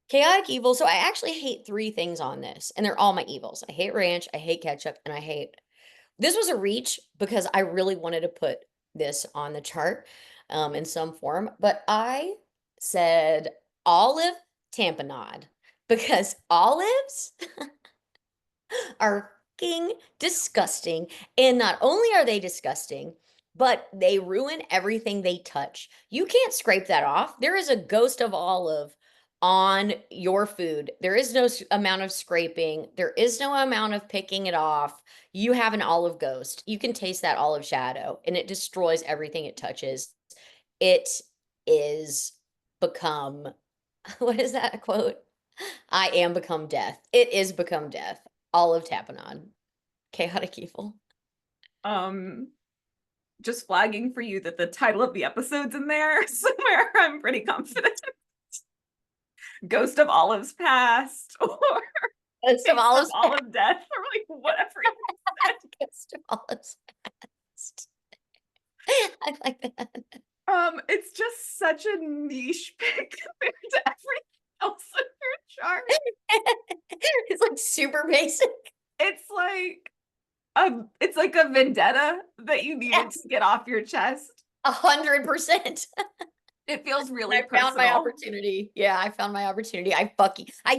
Speaker 2: chaotic evil. So I actually hate three things on this, and they're all my evils. I hate ranch, I hate ketchup, and I hate this was a reach because I really wanted to put this on the chart in some form, but I said olive tamponade because olives are fucking disgusting. And not only are they disgusting, but they ruin everything they touch. You can't scrape that off. There is a ghost of olive on your food. There is no amount of scraping. There is no amount of picking it off. You have an olive ghost. You can taste that olive shadow, and it destroys everything it touches. It is become, what is that quote? I am become death. It is become death. Olive tapenade. Chaotic evil.
Speaker 3: Just flagging for you that the title of the episode's in there somewhere. I'm pretty confident. Ghost of Olive's Past, or
Speaker 2: Ghost of Olive's
Speaker 3: Olive Death, or like whatever you said.
Speaker 2: Ghost of Olive's Past. I like that.
Speaker 3: It's just such a niche pick compared to everything else in your chart.
Speaker 2: It's like super basic.
Speaker 3: It's like a vendetta that you needed to get off your chest.
Speaker 2: 100%.
Speaker 3: It feels really
Speaker 2: I found my
Speaker 3: personal.
Speaker 2: opportunity. Yeah, I found my opportunity. I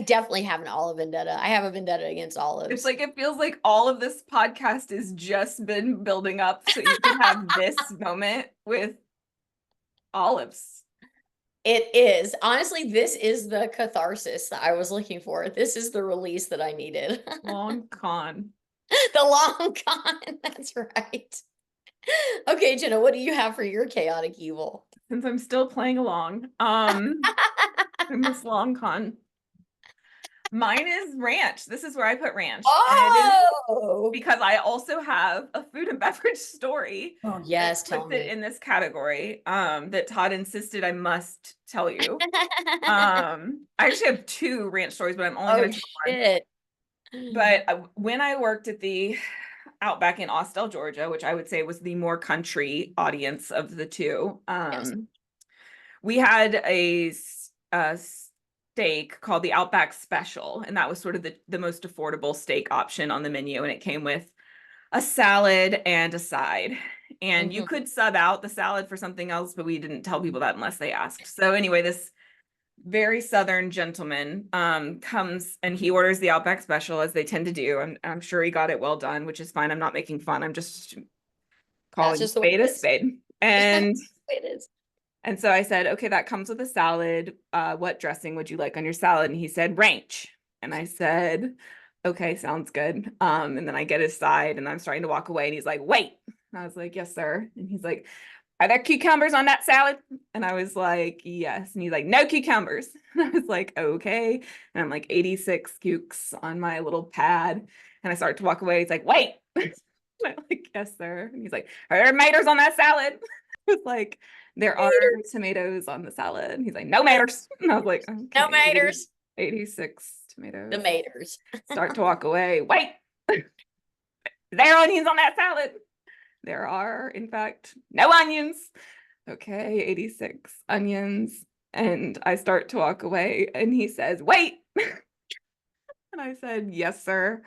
Speaker 2: definitely have an olive vendetta. I have a vendetta against olives.
Speaker 3: It's like, it feels like all of this podcast has just been building up so you can have this moment with olives.
Speaker 2: It is. Honestly, this is the catharsis that I was looking for. This is the release that I needed.
Speaker 3: Long con.
Speaker 2: The long con. That's right. Okay, Jenna, what do you have for your chaotic evil?
Speaker 3: Since I'm still playing along, in this long con, mine is ranch. This is where I put ranch. And it is because I also have a food and beverage story.
Speaker 2: Oh, yes,
Speaker 3: that
Speaker 2: tell
Speaker 3: puts it
Speaker 2: me.
Speaker 3: in this category, that Todd insisted I must tell you. I actually have two ranch stories, but I'm only going to tell one.
Speaker 2: Shit.
Speaker 3: But when I worked at the Outback in Austell, Georgia, which I would say was the more country audience of the two,
Speaker 2: Yes.
Speaker 3: we had a steak called the Outback Special, and that was sort of the most affordable steak option on the menu, and it came with a salad and a side. And you could sub out the salad for something else, but we didn't tell people that unless they asked. So anyway, this very Southern gentleman comes and he orders the Outback Special, as they tend to do. I'm sure he got it well done, which is fine. I'm not making fun. I'm just calling
Speaker 2: just the
Speaker 3: spade
Speaker 2: way
Speaker 3: a
Speaker 2: it is.
Speaker 3: spade. And
Speaker 2: It is.
Speaker 3: and so I said, okay, that comes with a salad. What dressing would you like on your salad? And he said, ranch. And I said, okay, sounds good. And then I get his side and I'm starting to walk away and he's like, wait. And I was like, yes, sir. And he's like, are there cucumbers on that salad? And I was like, yes. And he's like, no cucumbers. And I was like, okay. And I'm like 86 cukes on my little pad. And I start to walk away. He's like, wait. And I'm like, yes, sir. And he's like, are there tomatoes on that salad? I was like, there are tomatoes on the salad. And he's like, no maters. And I was like, okay,
Speaker 2: No maters.
Speaker 3: 86 tomatoes.
Speaker 2: The maters.
Speaker 3: Start to walk away. Wait. There are onions on that salad. There are, in fact, no onions. Okay, 86 onions. And I start to walk away and he says, wait. And I said, yes, sir.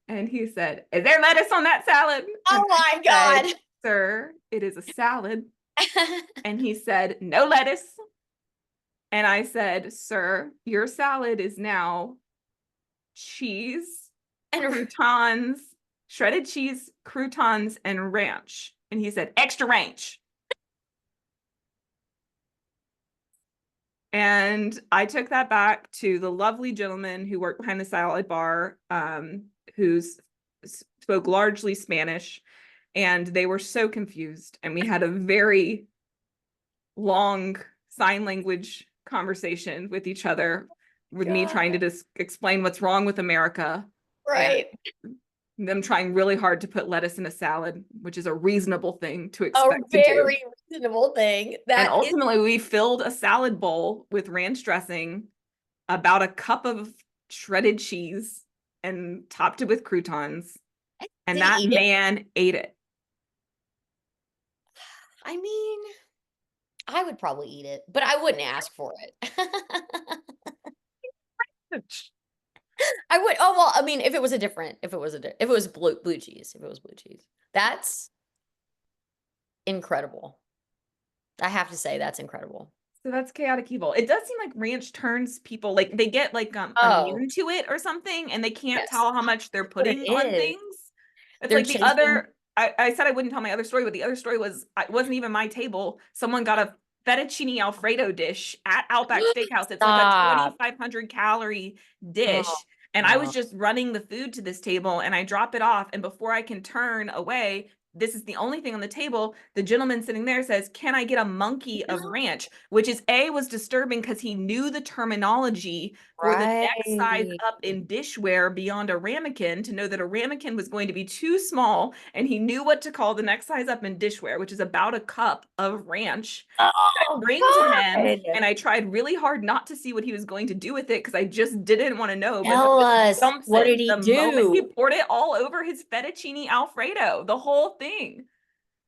Speaker 3: And he said, is there lettuce on that salad?
Speaker 2: Oh my God.
Speaker 3: Said, sir, it is a salad. And he said, no lettuce. And I said, sir, your salad is now cheese,
Speaker 2: And
Speaker 3: croutons, shredded cheese, croutons, and ranch. And he said, extra ranch. And I took that back to the lovely gentleman who worked behind the salad bar, who spoke largely Spanish. And they were so confused. And we had a very long sign language conversation with each other, with me trying to just explain what's wrong with America.
Speaker 2: right.
Speaker 3: Them trying really hard to put lettuce in a salad, which is a reasonable thing to
Speaker 2: A
Speaker 3: expect to do.
Speaker 2: very reasonable thing.
Speaker 3: And ultimately, we filled a salad bowl with ranch dressing, about a cup of shredded cheese, and topped it with croutons. And
Speaker 2: Did he
Speaker 3: that
Speaker 2: eat it?
Speaker 3: man ate it.
Speaker 2: I mean, I would probably eat it, but I wouldn't ask for it. I would. Oh well, I mean, if it was blue cheese, that's incredible. I have to say, that's incredible.
Speaker 3: So that's chaotic evil. It does seem like ranch turns people, like they get like
Speaker 2: Oh.
Speaker 3: immune to it or something, and they can't
Speaker 2: Yes.
Speaker 3: tell how much they're
Speaker 2: what it
Speaker 3: putting on
Speaker 2: is.
Speaker 3: things. It's
Speaker 2: They're
Speaker 3: like the
Speaker 2: chasing.
Speaker 3: other, I said I wouldn't tell my other story, but the other story was it wasn't even my table. Someone got a fettuccine Alfredo dish at Outback Steakhouse. It's like a
Speaker 2: Stop.
Speaker 3: 2,500 calorie
Speaker 2: Oh,
Speaker 3: dish. And I was
Speaker 2: God.
Speaker 3: just running the food to this table and I drop it off. And before I can turn away, this is the only thing on the table. The gentleman sitting there says, "Can I get a monkey of ranch?" Which is was disturbing because he knew the terminology for the next size
Speaker 2: Right.
Speaker 3: up in dishware beyond a ramekin to know that a ramekin was going to be too small. And he knew what to call the next size up in dishware, which is about a cup of ranch.
Speaker 2: Oh,
Speaker 3: Bring to him,
Speaker 2: God.
Speaker 3: and I tried really hard not to see what he was going to do with it because I just didn't want to know. But he
Speaker 2: Tell
Speaker 3: just
Speaker 2: us,
Speaker 3: dumps
Speaker 2: what
Speaker 3: it
Speaker 2: did he
Speaker 3: the moment he
Speaker 2: do?
Speaker 3: poured it all over his fettuccine Alfredo, the whole thing.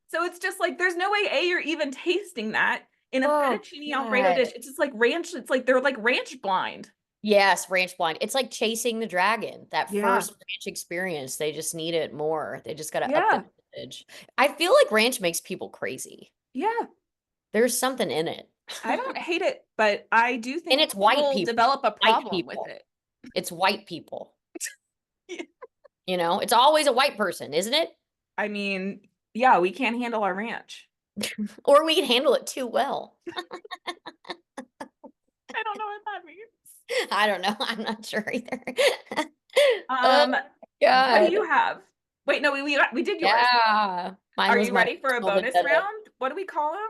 Speaker 3: So it's just like there's no way you're even tasting that in a
Speaker 2: Oh,
Speaker 3: fettuccine Alfredo
Speaker 2: God.
Speaker 3: dish. It's just like ranch. It's like they're like ranch blind.
Speaker 2: Yes, ranch blind. It's like chasing the dragon. That
Speaker 3: Yeah.
Speaker 2: first ranch experience, they just need it more. They just got to up the
Speaker 3: Yeah.
Speaker 2: dosage. I feel like ranch makes people crazy.
Speaker 3: Yeah.
Speaker 2: There's something in it.
Speaker 3: I don't hate it, but I do
Speaker 2: And
Speaker 3: think
Speaker 2: it's white
Speaker 3: people
Speaker 2: people.
Speaker 3: develop a
Speaker 2: White
Speaker 3: problem with
Speaker 2: people.
Speaker 3: it.
Speaker 2: It's white people.
Speaker 3: Yeah.
Speaker 2: You know, it's always a white person, isn't it?
Speaker 3: I mean, yeah, we can't handle our ranch.
Speaker 2: Or we can handle it too well.
Speaker 3: I don't know what that means.
Speaker 2: I don't know. I'm not sure either. Oh,
Speaker 3: What do
Speaker 2: God.
Speaker 3: you have? Wait, no, we did yours.
Speaker 2: Yeah. Mine
Speaker 3: Are
Speaker 2: was
Speaker 3: you
Speaker 2: my
Speaker 3: ready for a
Speaker 2: personal
Speaker 3: bonus
Speaker 2: vendetta.
Speaker 3: round? What do we call them?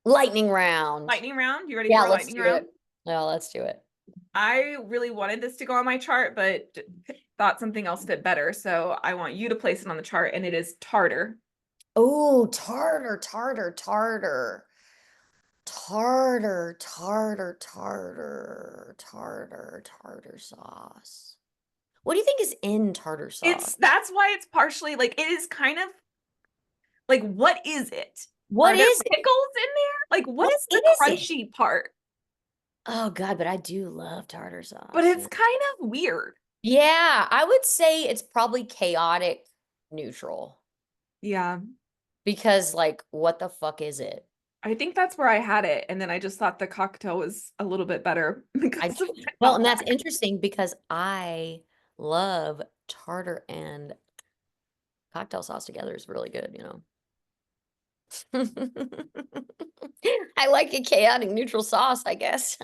Speaker 2: Lightning round.
Speaker 3: Lightning round? You ready
Speaker 2: Yeah,
Speaker 3: for a
Speaker 2: let's
Speaker 3: lightning
Speaker 2: do
Speaker 3: round?
Speaker 2: it. Yeah, let's do it.
Speaker 3: I really wanted this to go on my chart, but thought something else fit better. So I want you to place it on the chart, and it is tartar.
Speaker 2: Oh, tartar, tartar, tartar. Tartar, tartar, tartar, tartar, tartar sauce. What do you think is in tartar sauce?
Speaker 3: That's why it's partially like it is kind of like what is it?
Speaker 2: What
Speaker 3: Are there
Speaker 2: is it?
Speaker 3: pickles in there? Like what
Speaker 2: What
Speaker 3: is the
Speaker 2: is it?
Speaker 3: crunchy part?
Speaker 2: Oh God, but I do love tartar
Speaker 3: But
Speaker 2: sauce.
Speaker 3: it's kind of weird.
Speaker 2: Yeah, I would say it's probably chaotic neutral
Speaker 3: Yeah.
Speaker 2: because like what the fuck is it?
Speaker 3: I think that's where I had it. And then I just thought the cocktail was a little bit better
Speaker 2: I
Speaker 3: because of
Speaker 2: well, and that's
Speaker 3: that.
Speaker 2: interesting because I love tartar and cocktail sauce together is really good, you know. I like a chaotic neutral sauce, I guess.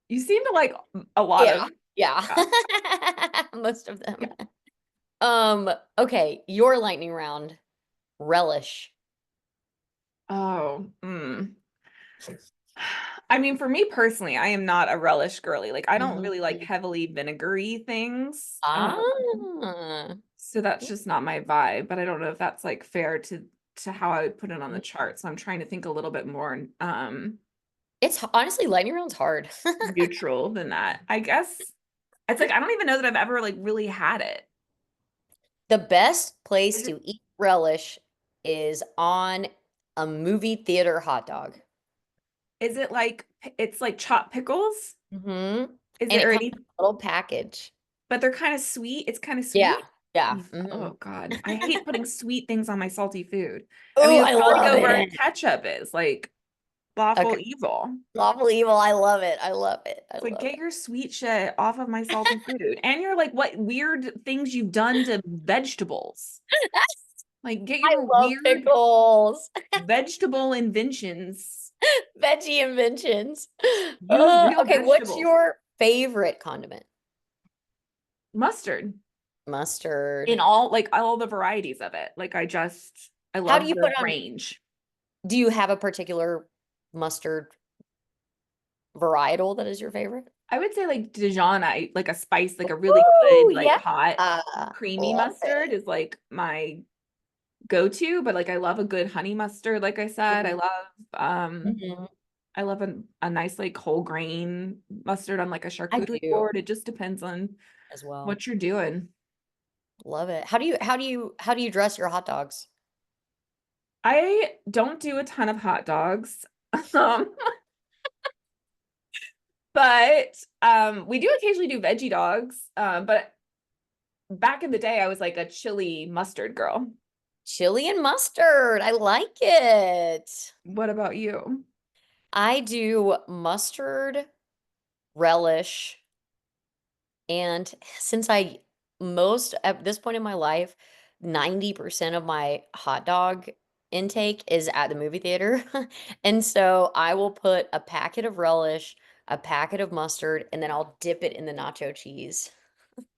Speaker 3: You seem to like a lot
Speaker 2: Yeah,
Speaker 3: of
Speaker 2: yeah.
Speaker 3: yeah.
Speaker 2: Most of them.
Speaker 3: Yeah.
Speaker 2: Okay, your lightning round. Relish.
Speaker 3: Oh, I mean, for me personally, I am not a relish girly. Like, I don't really like
Speaker 2: Mhm.
Speaker 3: heavily vinegary things.
Speaker 2: Ah.
Speaker 3: So that's just not my vibe. But I don't know if that's like fair to how I would put it on the chart. So I'm trying to think a little bit more
Speaker 2: It's honestly, lightning round's hard.
Speaker 3: neutral than that. I guess it's like I don't even know that I've ever like really had it.
Speaker 2: The best place
Speaker 3: Is it
Speaker 2: to eat relish is on a movie theater hot dog.
Speaker 3: is it like it's like chopped pickles?
Speaker 2: Mhm.
Speaker 3: Is
Speaker 2: And
Speaker 3: it
Speaker 2: it
Speaker 3: or
Speaker 2: comes
Speaker 3: any
Speaker 2: in a little package.
Speaker 3: but they're kind of sweet. It's kind of
Speaker 2: Yeah,
Speaker 3: sweet.
Speaker 2: yeah,
Speaker 3: Yeah. Oh
Speaker 2: mhm.
Speaker 3: God. I hate putting sweet things on my salty food. I
Speaker 2: Oh,
Speaker 3: mean, it's
Speaker 2: I
Speaker 3: probably
Speaker 2: love
Speaker 3: go where
Speaker 2: it.
Speaker 3: ketchup is, like lawful
Speaker 2: Okay,
Speaker 3: evil.
Speaker 2: lawful evil, I love it, I love it, I
Speaker 3: It's like
Speaker 2: love
Speaker 3: get
Speaker 2: it.
Speaker 3: your sweet shit off of my salty food. And you're like, what weird things you've done to vegetables. Like get
Speaker 2: I
Speaker 3: your
Speaker 2: love
Speaker 3: weird
Speaker 2: pickles.
Speaker 3: vegetable inventions.
Speaker 2: Veggie inventions.
Speaker 3: Use real
Speaker 2: Okay, what's
Speaker 3: vegetables.
Speaker 2: your favorite condiment?
Speaker 3: Mustard in
Speaker 2: Mustard.
Speaker 3: all the varieties of it. I
Speaker 2: How do
Speaker 3: love
Speaker 2: you
Speaker 3: the
Speaker 2: put on
Speaker 3: range.
Speaker 2: do you have a particular mustard varietal that is your favorite?
Speaker 3: I would say like Dijon, I like a spice, like a really
Speaker 2: Oh,
Speaker 3: good, like
Speaker 2: yeah.
Speaker 3: hot, creamy
Speaker 2: Love
Speaker 3: mustard
Speaker 2: it.
Speaker 3: is like my go-to, but like I love a good honey mustard, like I said.
Speaker 2: Mhm.
Speaker 3: I love a nice like whole grain mustard on like a
Speaker 2: I
Speaker 3: charcuterie
Speaker 2: do
Speaker 3: board. It just depends on
Speaker 2: as well.
Speaker 3: what you're doing.
Speaker 2: Love it. How do you dress your hot dogs?
Speaker 3: I don't do a ton of hot dogs. Um, but we do occasionally do veggie dogs. But back in the day I was like a chili mustard girl.
Speaker 2: Chili and mustard. I like it.
Speaker 3: What about you?
Speaker 2: I do mustard, relish, and since I most at this point in my life, 90% of my hot dog intake is at the movie theater. And so I will put a packet of relish, a packet of mustard, and then I'll dip it in the nacho cheese.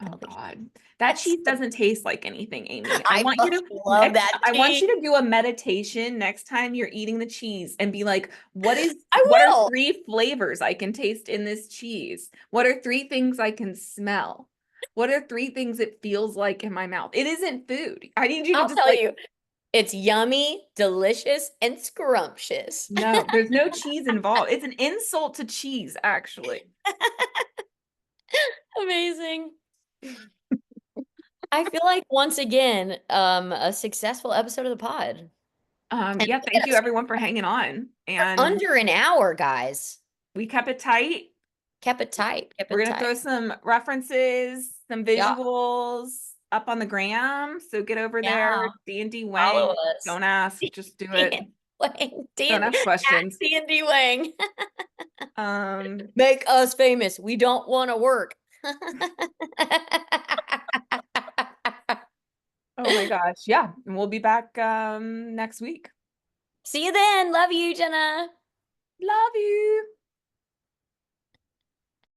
Speaker 3: Oh
Speaker 2: Belly.
Speaker 3: God. That
Speaker 2: That's
Speaker 3: cheese
Speaker 2: the
Speaker 3: doesn't taste like anything, Amy. I
Speaker 2: I
Speaker 3: want you to
Speaker 2: fucking love that
Speaker 3: I want
Speaker 2: cheese.
Speaker 3: you to do a meditation next time you're eating the cheese and be like, what
Speaker 2: I
Speaker 3: are
Speaker 2: will.
Speaker 3: 3 flavors I can taste in this cheese? What are 3 things I can smell? What are 3 things it feels like in my mouth? It isn't food. I need you to
Speaker 2: I'll
Speaker 3: just
Speaker 2: tell
Speaker 3: like,
Speaker 2: you, it's yummy, delicious, and scrumptious.
Speaker 3: no, there's no cheese involved. It's an insult to cheese, actually.
Speaker 2: Amazing. I feel like once again, a successful episode of the pod. And
Speaker 3: Yeah,
Speaker 2: look
Speaker 3: thank
Speaker 2: at
Speaker 3: you
Speaker 2: us,
Speaker 3: everyone for hanging on.
Speaker 2: we're
Speaker 3: And
Speaker 2: under an hour, guys.
Speaker 3: we kept it tight.
Speaker 2: Kept it tight. Kept
Speaker 3: We're
Speaker 2: it
Speaker 3: gonna
Speaker 2: tight.
Speaker 3: throw some references, some
Speaker 2: Yeah,
Speaker 3: visuals up on the gram. So get over there,
Speaker 2: yeah.
Speaker 3: D&D
Speaker 2: Follow
Speaker 3: Wang.
Speaker 2: us.
Speaker 3: Don't ask, just do it.
Speaker 2: Dan Wang.
Speaker 3: Don't ask questions.
Speaker 2: D&D Wang.
Speaker 3: Um,
Speaker 2: Make us famous. We don't want to work.
Speaker 3: oh my gosh. Yeah. And we'll be back next week.
Speaker 2: See you then. Love you, Jenna.
Speaker 3: Love you.